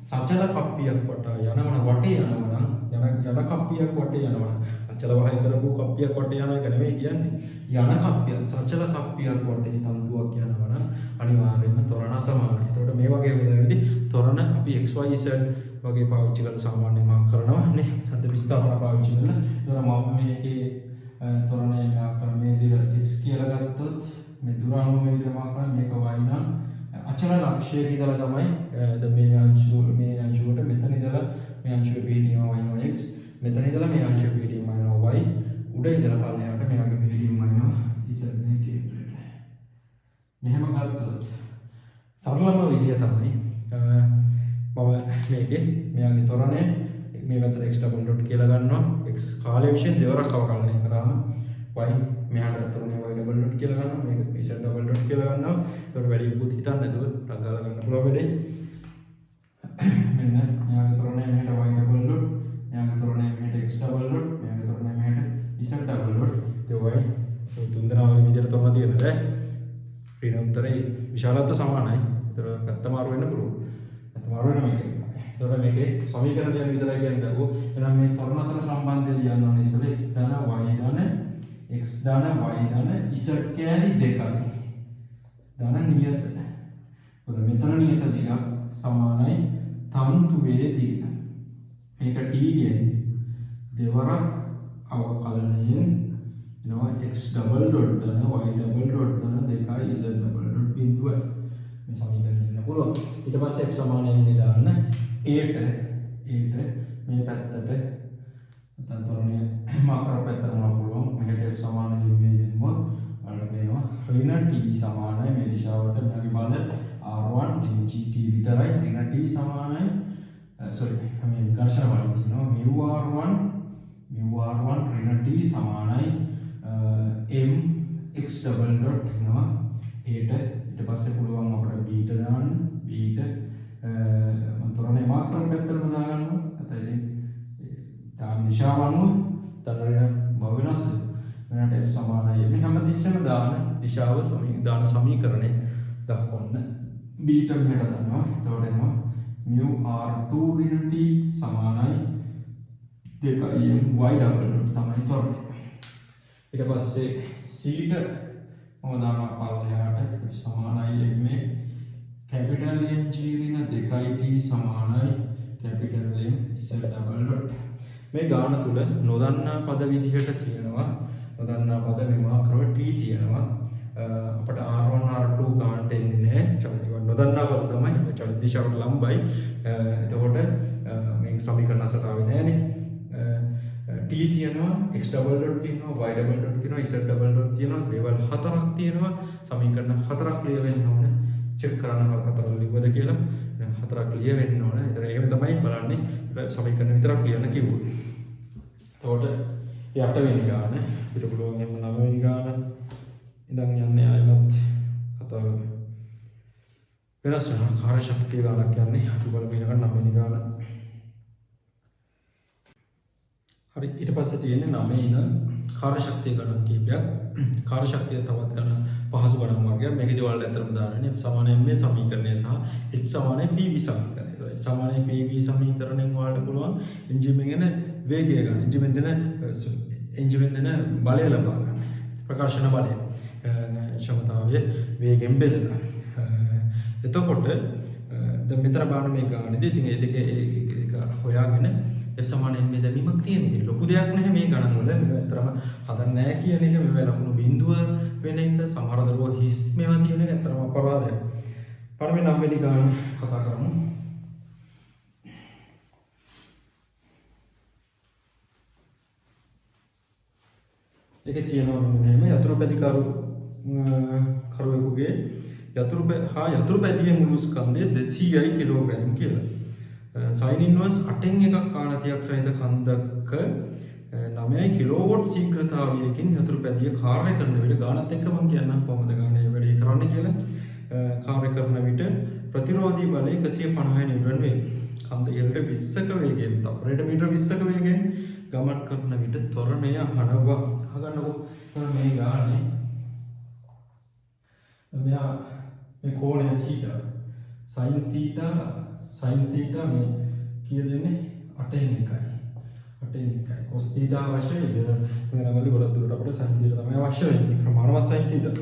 සචල කප්පියක් වටා යනවන වටේ යනවා නම් යන කප්පියක් වටේ යනවා. අචල වහය කරපු කප්පියක් වටේ යනවා එක නෙමෙයි කියන්නේ. යන කප්පිය සචල කප්පියක් වටේ තන්තුවක් යනවා නම් අනිවාර්යයෙන්ම තොරණ සමානයි. එතකොට මේ වගේ වෙලාවෙදී තොරණ අපි XYZ වගේ පාවිච්චි කරලා සාමාන්‍යයෙන් මාක් කරනවා නේ. හරිද? විස්තරණ පාවිච්චි කරලා. එතකොට මම මේකේ තොරණේ මාක් කරන මේ විදිහට x කියලා ගත්තොත් මේ දුර අනුව මේ විදිහට මාක් කරන මේක y නම් අචල ලක්ෂයක ඉඳලා තමයි මේ අංශුවට මෙතන ඉඳලා මේ අංශුවේ පිහිටීම y x මෙතන ඉඳලා මේ අංශුවේ පිහිටීම y උඩ ඉඳලා පල්ලෙහාට මෙයාගේ පිහිටීම z මේ කේන්ද්‍රයට. මෙහෙම ගත්තොත් සරලම විදිය තමයි මම මේකේ මෙයාගේ තොරණේ මේ පැත්තට x ඩබල් ඩොට් කියලා ගන්නවා. x කාලය විශ්ෙන් දෙවරක් අවකලනය කරාම y මෙහාට තොරණේ y ඩබල් ඩොට් කියලා ගන්නවා. මේක z ඩබල් ඩොට් කියලා ගන්නවා. ඒකට වැඩි පුත් හිතන්න නැතුව ටක් ගාලා ගන්න පුළුවන් වෙන්නේ. මෙන්න මෙයාගේ තොරණේ මෙහෙට y ඩබල් ඩොට්, මෙයාගේ තොරණේ මෙහෙට x ඩබල් ඩොට්, මෙයාගේ තොරණේ මෙහෙට z ඩබල් ඩොට්. ඒ y තුන්දෙනාගේ විදිහට තොරණ තියෙන බෑ. ඍණෝත්තරේ විශාලත්ව සමානයි. ඒතර පැත්ත මාරු වෙන්න පුළුවන්. පැත්ත මාරු වෙන මේකේ. ඒතකොට මේකේ සමීකරණ ලියන්න විතරයි කියන්නේ දරුවෝ. එහෙනම් මේ තොරණ අතර සම්බන්ධය ලියන්න ඕනේ ඉස්සෙල්ලා x ධන y ධන z කෑලි දෙකයි. ධන නියත. මොකද මෙතන නියත දිග සමානයි තන්තුවේ දිග. මේක t ගෙන් දෙවරක් අවකලනයෙන් එනවා x ඩබල් ඩොට් ධන y ඩබල් ඩොට් ධන දෙකයි z ඩබල් ඩොට් බිඳුව. මේ සමීකරණය ඉන්න පුළුවන්. ඊට පස්සේ f සමානයි වෙන්නේ දාන්න a ට මේ පැත්තට නැත්නම් තොරණේ මාක් කරපු පැත්තට මොනවා පුළුවන්. මෙහෙට f සමානයි වෙන්නේ දෙන්නොත් අන්න වෙනවා ඍණ t සමානයි මේ දිශාවට මෙයාගේ බල r1 mg t විතරයි. ඍණ t සමානයි මේ ඝර්ෂණ බලය තියෙනවා mu r1 ඍණ t සමානයි m x ඩබල් ඩොට් වෙනවා a ට. ඊට පස්සේ පුළුවන් අපිට b ට දාන්න. b ට මම තොරණේ මාක් කරපු පැත්තටම දාගන්නවා. නැත්නම් ඉතින් දාන දිශාව අනුව තරණ බව වෙනස් වෙනවා. වෙනට f සමානයි මේ හැම දිශෙම දාන දිශාව දාන සමීකරණය දක්වන්න b ට මෙහෙට දානවා. එතකොට එනවා mu r2 ඍණ t සමානයි 2m y ඩබල් ඩොට් තමයි තොරණේ. ඊට පස්සේ c ට මම දානවා පල්ලෙහාට සමානයි මේ කැපිටල් M G ඍණ 2t සමානයි capital M z double dot. මේ ගාන තුල නොදන්නා පද විදිහට තියෙනවා. නොදන්නා පද මෙවා ක්‍රම t තියෙනවා. අපට r1 r2 ගානට එන්නේ නැහැ. චලිත නොදන්නා පද තමයි චලිත දිශාවට ලම්බයි. එතකොට මේ සමීකරණ අසතාවේ නැහැනේ. t තියෙනවා x ඩබල් ඩොට් තියෙනවා y ඩබල් ඩොට් තියෙනවා z ඩබල් ඩොට් තියෙනවා දේවල් හතරක් තියෙනවා. සමීකරණ හතරක් ලියවෙන්න ඕනේ. චෙක් කරන්න හතරක් ලියවද කියලා හතරක් ලියවෙන්න ඕනේ. ඒතර ඒකම තමයි බලන්නේ සමීකරණ විතරක් ලියන්න කිව්වොත්. එතකොට 8 වෙනි ගාන පිට පුළුවන් එහෙම 9 වෙනි ගාන ඉඳන් යන්නේ ආයෙත් කතාව වෙනස් වෙනවා. කාර්ය ශක්තිය ගානක් යන්නේ අපි බලමු ඊළඟ 9 වෙනි ගාන. හරි ඊට පස්සේ තියෙන්නේ 9 ඉඳන් කාර්ය ශක්තිය ගණන් කීපයක් කාර්ය ශක්තිය තවත් ගණන් පහසු ගණන් වර්ගයක් මේකදී ඔයාලට අතරම දාන්නේ F සමානයි මේ සමීකරණය සහ H සමානයි PV සමීකරණය. ඒතකොට H සමානයි PV සමීකරණයෙන් ඔයාලට පුළුවන් එන්ජිමෙන් එන වේගය ගන්න. එන්ජිමෙන් දෙන බලය ලබා ගන්න. ප්‍රකාශන බලය ක්ෂමතාවය වේගෙන් බෙදලා. එතකොට දැන් මෙතන බලන්න මේ ගානේදී ඉතින් ඒ දෙක ඒක හොයාගෙන F සමාන m දැමීමක් තියෙන. ඉතින් ලොකු දෙයක් නැහැ මේ ගණන් වල. මේක ඇත්තටම හදන්න නැහැ කියන එක මේ ලකුණු බිඳුව වෙන එක සමහර දරුවෝ හිස් මේවා තියෙන එක ඇත්තටම අපරාධයක්. පළවෙනි 9 වෙනි ගාන කතා කරමු. ඒකේ තියෙනවා මෙන්න යතුරු පැදි කරුවෙකුගේ යතුරු පැදියේ මුළු ස්කන්ධය 200යි කිලෝග්‍රෑම් කියලා. sin inverse 8න් එකක් ආනතියක් සහිත කන්දක 9යි කිලෝවොට් ශීඝ්‍රතාවයකින් යතුරු පැදිය කාර්ය කරන විට ගානත් එක්ක මම කියන්නම් කොහොමද ගානේ වැඩේ කරන්න කියලා. කාර්ය කරන විට ප්‍රතිරෝධී බලය 150 නිව්ටන් වේ. කන්ද ඉහළට 20ක වේගයෙන් තප්පරයට මීටර 20ක වේගයෙන් ගමන් කරන විට ත්වරණය අහනවා. අහගන්නකෝ මේ ගානේ මෙයා මේ කෝණය θ sin θ මේ කීය දෙන්නේ 8න් 1යි cos θ අවශ්‍යයි වෙනවලු ගොඩක් දුරට අපිට sin θ තමයි අවශ්‍ය වෙන්නේ ප්‍රමාණවත් sin θ. ඒකට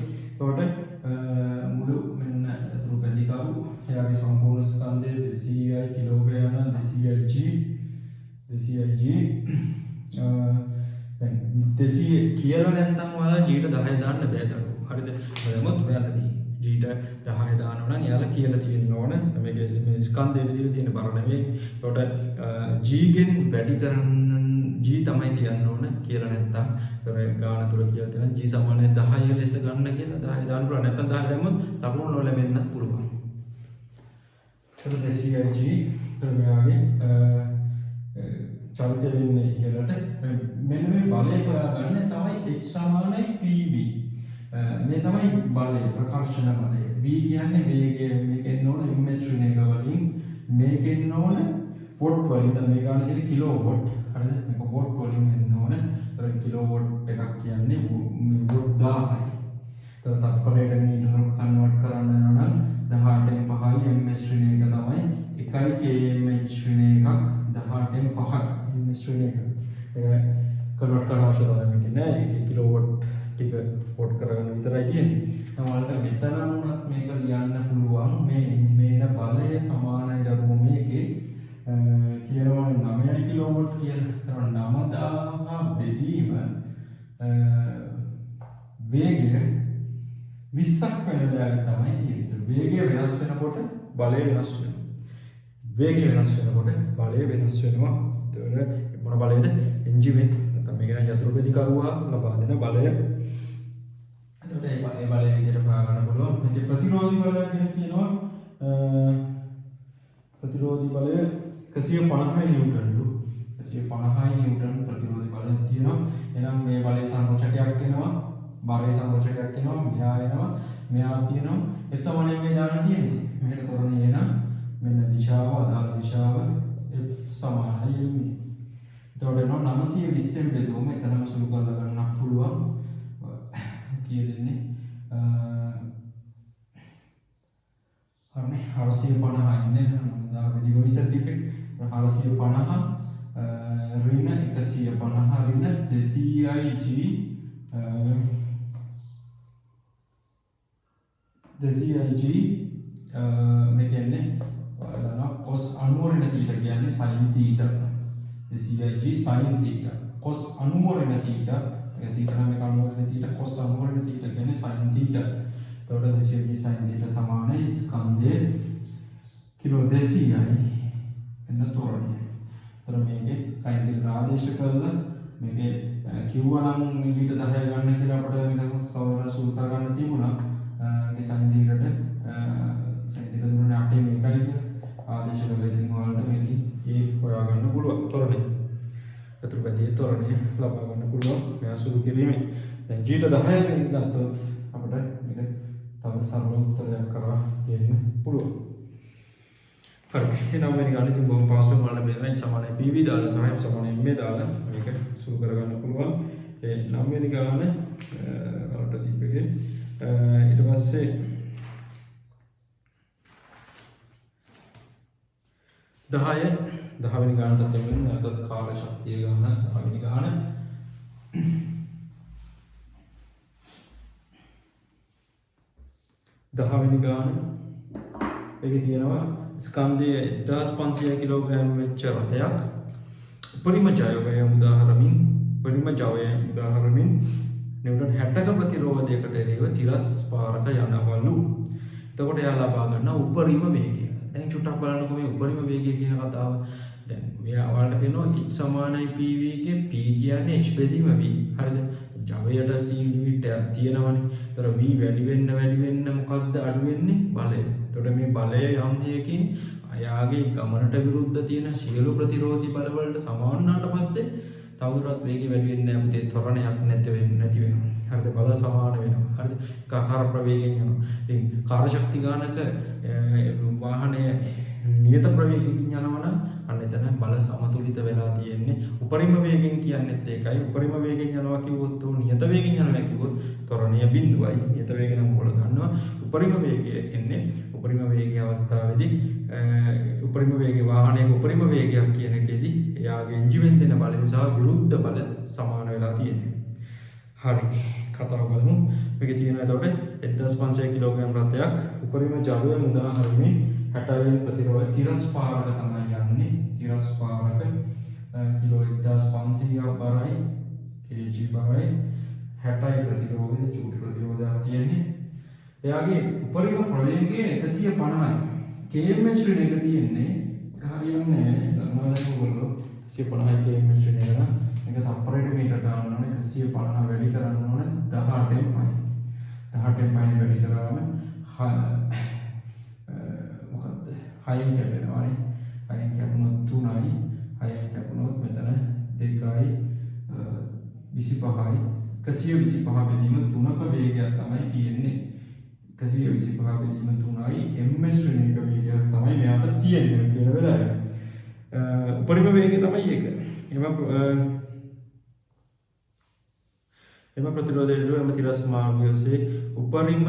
මුළු මෙන්න යතුරු පැදි කරු එයාගේ සම්පූර්ණ ස්කන්ධය 200යි කිලෝග්‍රෑම් 200යි g දැන් 200 කියලා නැත්නම් ඔයාලා g ට 10 දාන්න බෑ දරුවෝ. හරිද? මොකද ඔයාලදී g ට 10 දානවා නම් එයාලා කියලා තියෙන්න ඕන. මේ ස්කන්ධයේ විදිහට තියෙන බර නෙවෙයි. ඒකට g ගෙන් වැඩි කරන්න g තමයි තියන්න ඕන කියලා නැත්නම් ඒ ගාන තුල කියලා තියෙන g සමානයි 10 ලෙස ගන්න කියලා 10 දාන්න පුළුවන්. නැත්නම් 10 දැම්මොත් ලකුණු නොලැබෙන්නත් පුළුවන්. ඒක 200g මෙයාගේ චලිත වෙන්නේ ඉහළට මෙන්න මේ බලය හොයාගන්න තමයි h සමානයි pv. මේ තමයි බලය ප්‍රකර්ෂණ බලය. v කියන්නේ වේගය මේකෙන් ඕන ms ශ්‍රේණියක වලින් මේකෙන් ඕන වොට් වලින් දැන් මේ ගානේ තියෙන කිලෝ වොට් හරිද මේක වොට් වලින් එන්න ඕන. ඒතර කිලෝ වොට් එකක් කියන්නේ වොට් 1000යි. ඒතර තත්පරයට මීටර කන්වර්ට් කරන්න යනවා නම් 18න් 5යි ms ශ්‍රේණියක තමයි 1යි kmh ශ්‍රේණිය එකක් 18න් 5යි ms ශ්‍රේණියක. ඒක කන්වර්ට් කරන අවශ්‍යතාවයක් නෑ. ඒක කිලෝ වොට් ටික වොට් කරගන්න විතරයි තියෙන්නේ. ඔයාලට මෙතන උනත් මේක ලියන්න පුළුවන් මේන බලය සමානයි දරුවෝ මේකේ කියනවා 9 කිලෝවොට් කියලා. 9000 බෙදීම වේගය 20ක් වෙන වෙලාවට තමයි තියෙන්නේ. වේගය වෙනස් වෙනකොට බලය වෙනස් වෙනවා. වේගය වෙනස් වෙනකොට බලය වෙනස් වෙනවා. ඒතකොට මොන බලයද? එන්ජිමෙන් නැත්නම් මේක නම් යතුරු බෙදි කරුවා ලබා දෙන බලය. එතකොට ඒ බලය විදිහට හොයාගන්න පුළුවන්. මේක ප්‍රතිරෝධී බලය කියන කියනවා. ප්‍රතිරෝධී බලය 150 නිව්ටන්ලු. 150 නිව්ටන් ප්‍රතිරෝධී බලයක් තියෙනවා. එහෙනම් මේ බලයේ සංරචකයක් එනවා. බාරයේ සංරචකයක් එනවා. මෙයා එනවා. මෙයා තියෙනවා. F සමානයි මේ දාන්න තියෙන්නේ. මෙහෙට තොරණේ එන මෙන්න දිශාව අදාළ දිශාව F සමානයි එන්නේ. එතකොට එනවා 920 බෙදුවම එතනම සුළු කරලා ගන්නත් පුළුවන්. කීය දෙන්නේ? හරිනේ 450 ඉන්නේ නේද? බෙදීම 20 තිබ්බේ. 450 ඍණ 150 ඍණ 200ig 200ig මේ කියන්නේ cos 90 ඍණ θ කියන්නේ sin θ 200ig sin θ cos 90 ඍණ θ ඒක තියෙනවා මේ 90 ඍණ θ cos 90 ඍණ θ කියන්නේ sin θ. එතකොට 200ig sin θ සමානයි ස්කන්ධය කිලෝ 200යි එන්න තොරණිය. එතන මේකේ sin θ ආදේශ කරලා මේකේ කිව්වා නම් මීට 10 ගන්න කියලා අපිට මේක ස්ථාවර සුළු කරගන්න තිබුණා. මේ sin θ දුන්නේ 8න් 1යි කියලා ආදේශ කරලා ඉතින් ඔයාලට මේකේ ඒ හොයාගන්න පුළුවන් තොරණිය. යතුරු පැදියේ තොරණිය ලබා ගන්න පුළුවන් මෙයා සුළු කිරීමෙන්. දැන් g ට 10 ගෙන් ගත්තොත් අපිට මේක තව සරල උත්තරයක් කරා දෙන්න පුළුවන්. හරි. එහෙනම් මේ ගානේ ඉතින් බොහොම පහසුවෙන් ඔයාලට මෙතන සමානයි PV දාලා සහ සමානයි MA දාලා මේක සුළු කරගන්න පුළුවන්. 9 වෙනි ගාන වලට දීපකේ ඊට පස්සේ 10 වෙනි ගානට දෙමින් නැවතත් කාර්ය ශක්තිය ගාන 10 වෙනි ගාන ඒකේ තියෙනවා ස්කන්ධය 1500 කිලෝග්‍රෑම් වෙච්ච රථයක් උපරිම ජවය උදාහරණමින් නිව්ටන් 60ක ප්‍රතිරෝධයකට එරෙහිව තිරස් පාරක යනවලු. එතකොට එයා ලබා ගන්න උපරිම වේගය. දැන් චුට්ටක් බලන්නකො මේ උපරිම වේගය කියන කතාව. දැන් මෙයා ඔයාලට කියනවා h සමානයි pv ගේ p කියන්නේ h බෙදීම v. හරිද? ජවයට c ලිමිට් එකක් තියෙනවනේ. ඒතර v වැඩි වෙන්න මොකක්ද අඩු වෙන්නේ? බලය. එතකොට මේ බලය යම් හේකින් අයාගේ ගමනට විරුද්ධ තියෙන සියලු ප්‍රතිරෝධී බල වලට සමාන වුණාට පස්සේ තවදුරටත් වේගය වැඩි වෙන්නේ නැහැ. පුතේ ත්වරණයක් නැති වෙනවා. හරිද? බල සමාන වෙනවා. හරිද? කාකාර ප්‍රවේගයෙන් යනවා. ඉතින් කාර්යශක්ති ගානක වාහනය නියත ප්‍රවේගයකින් යනවනම් අන්න එතන බල සමතුලිත වෙලා තියෙන්නේ. උපරිම වේගයෙන් කියන්නේත් ඒකයි. උපරිම වේගයෙන් යනවා කිව්වොත් නියත වේගයෙන් යනවා කිව්වොත් ත්වරණය බිඳුවයි. නියත වේගය නම් ඔයාලා දන්නවා. උපරිම වේගය එන්නේ උපරිම වේගයේ අවස්ථාවේදී උපරිම වේගයේ වාහනයක උපරිම වේගයක් කියන එකේදී එයාගේ එන්ජිමෙන් දෙන බලය සහ විරුද්ධ බල සමාන වෙලා තියෙනවා. හරි. කතාව බලමු. මේකේ තියෙනවා එතකොට 1500 කිලෝග්‍රෑම් රථයක් උපරිම ජවය උදාහරණෙ 60 ප්‍රතිරෝධ තිරස් පාරක තමයි යන්නේ. තිරස් පාරක කිලෝ 1500ක් බරයි kg බරයි 60 ප්‍රතිරෝධය චූටි ප්‍රතිරෝධයක් තියෙන්නේ. එයාගේ උපරිම ප්‍රවේගය 150යි. km ශ්‍රේණියක තියෙන්නේ හරියන්නේ නැහැ. ධර්මවලට ඔයගොල්ලෝ 150 km ශ්‍රේණියක නම් මේක තප්පරයට මීටර ගන්න ඕනේ 150 වැඩි කරන්න ඕනේ 18න් පයි. 18න් පයි වැඩි කරාම මොකද්ද? 6න් කැපෙනවානේ. 6න් කැපුණොත් 3යි. 6න් කැපුණොත් මෙතන 2යි 25යි. 125 බෙදීම 3ක වේගයක් තමයි තියෙන්නේ. 125 බෙදීම 3යි ms ශ්‍රේණියක වේගයක් තමයි මෙයාට තියෙන්නේ කියන වෙලාවේ. උපරිම වේගය තමයි ඒක. එම ප්‍රතිරෝධයට එම තිරස් මාර්ගය ඔස්සේ උපරිම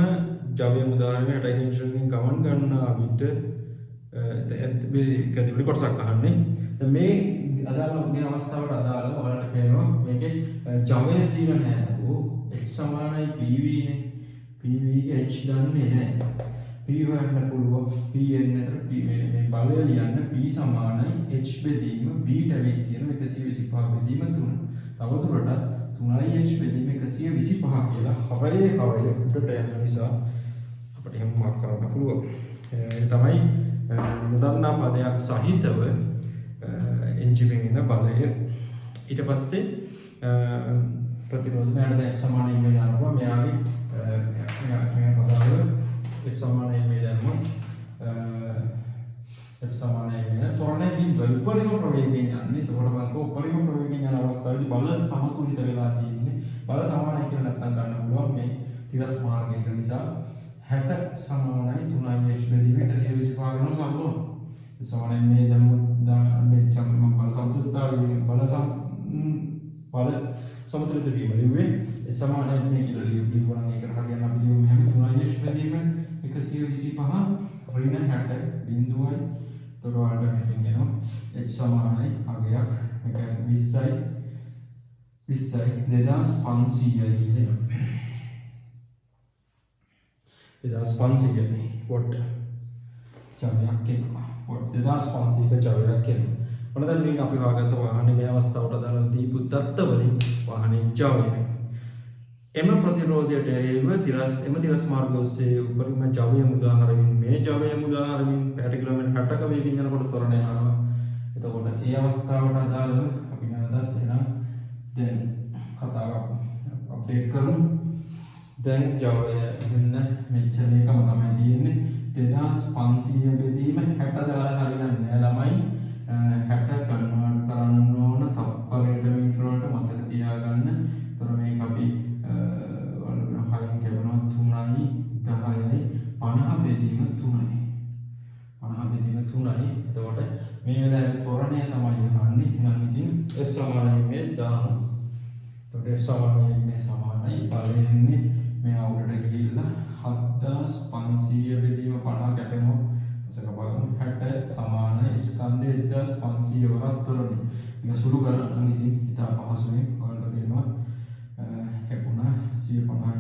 ජවය උදාහරණයක් 60 km ශ්‍රේණියෙන් ගමන් ගන්නා විට මේ කදිරි කොටසක් අහන්නේ. මේ අදාළ මේ අවස්ථාවට අදාළව ඔයාලට පේනවා මේකේ ජවය දීලා නැහැ. h සමානයි pv නේ. pv ගේ h දන්නේ නැහැ. p හොයන්න පුළුවන්. p එන්නේ අතර p මේ බලය ලියන්න p සමානයි h බෙදීම b ට වෙයි තියෙන 125 බෙදීම 3. තවදුරටත් 3h බෙදීම 125 කියලා හරයේ උඩට යන නිසා අපිට එහෙම මාක් කරන්න පුළුවන්. ඒ තමයි නොදන්නා පදයක් සහිතව එන්ජිමෙන් එන බලය. ඊට පස්සේ ප්‍රතිරෝධ මෙයාට දැන් සමානයි මේ යනවා. මෙයාගේ කතාව f සමානයි මේ දැම්මොත් f සමානයි මේ ත්වරණය බිඳුවයි උපරිම ප්‍රවේගයෙන් යන්නේ. එතකොට බලන්න උපරිම ප්‍රවේගයෙන් යන අවස්ථාවේදී බල සමතුලිත වෙලා තියෙන්නේ. බල සමානයි කියලා නැත්තම් ගන්න පුළුවන් මේ තිරස් මාර්ගයක නිසා 60 සමානයි 3h බෙදීම 125 වෙනවා සම්පූර්ණ. ඒ සමානයි මේ දැම්මොත් මේ සම්පූර්ණ බල සමතුලිතතාවය බල සමතුලිත වීම ලිව්වේ ඒ සමානයි මේ කියලා ලියුවා නම් ඒකට හරියන්න අපි ලියමු හැම 3h බෙදීම 125 ඍණ 60 බිඳුවයි. එතකොට ඔයාලට මෙතන එනවා h සමානයි අගයක් මේක 20යි 2500යි කියන්නේ 2500 වොට් ජවයක් එනවා. වොට් 2500ක ජවයක් එනවා. මොන දැන් මේක අපි හොයාගත්ත වාහනේ මේ අවස්ථාවට අදාළ දීපු දත්ත වලින් වාහනේ ජවය එම ප්‍රතිරෝධයට එරෙහිව තිරස් මාර්ගය ඔස්සේ උපරිම ජවය උදාහරණමින් මේ ජවය උදාහරණමින් පැයට කිලෝමීටර් 60ක වේගයෙන් යනකොට ත්වරණය යනවා. එතකොට ඒ අවස්ථාවට අදාළව අපි නැවතත් එහෙනම් දැන් කතාව අප්ඩේට් කරමු. දැන් ජවය ඉන්න මෙච්චර එකම තමයි තියෙන්නේ 2500 බෙදීම 60 දාලා හරියන්නේ නැහැ ළමයි. 60 කන්වර්ට් කරන්න ඕන තප්පරයට මීටර වලට මතක තියාගන්න. ඒතර මේක අපි 6න් කැපුණා 3යි 10යි 50 බෙදීම 3යි. 50 බෙදීම 3යි. එතකොට මේ වෙලාවේ ත්වරණය තමයි අහන්නේ. එහෙනම් ඉතින් f සමානයි මේ දාමු. එතකොට F සමානයි මේ සමානයි පළවෙනි මේ අවුලට ගිහිල්ලා 7500 බෙදීම 50 කැපෙනවා. එසක බලමු 60 සමාන ස්කන්ධය 1500 වරක් තුරනේ. මේක සුළු කරලා නම් ඉතින් හිතා පහසුවෙන් ඔයාලට පේනවා කැපුණා 150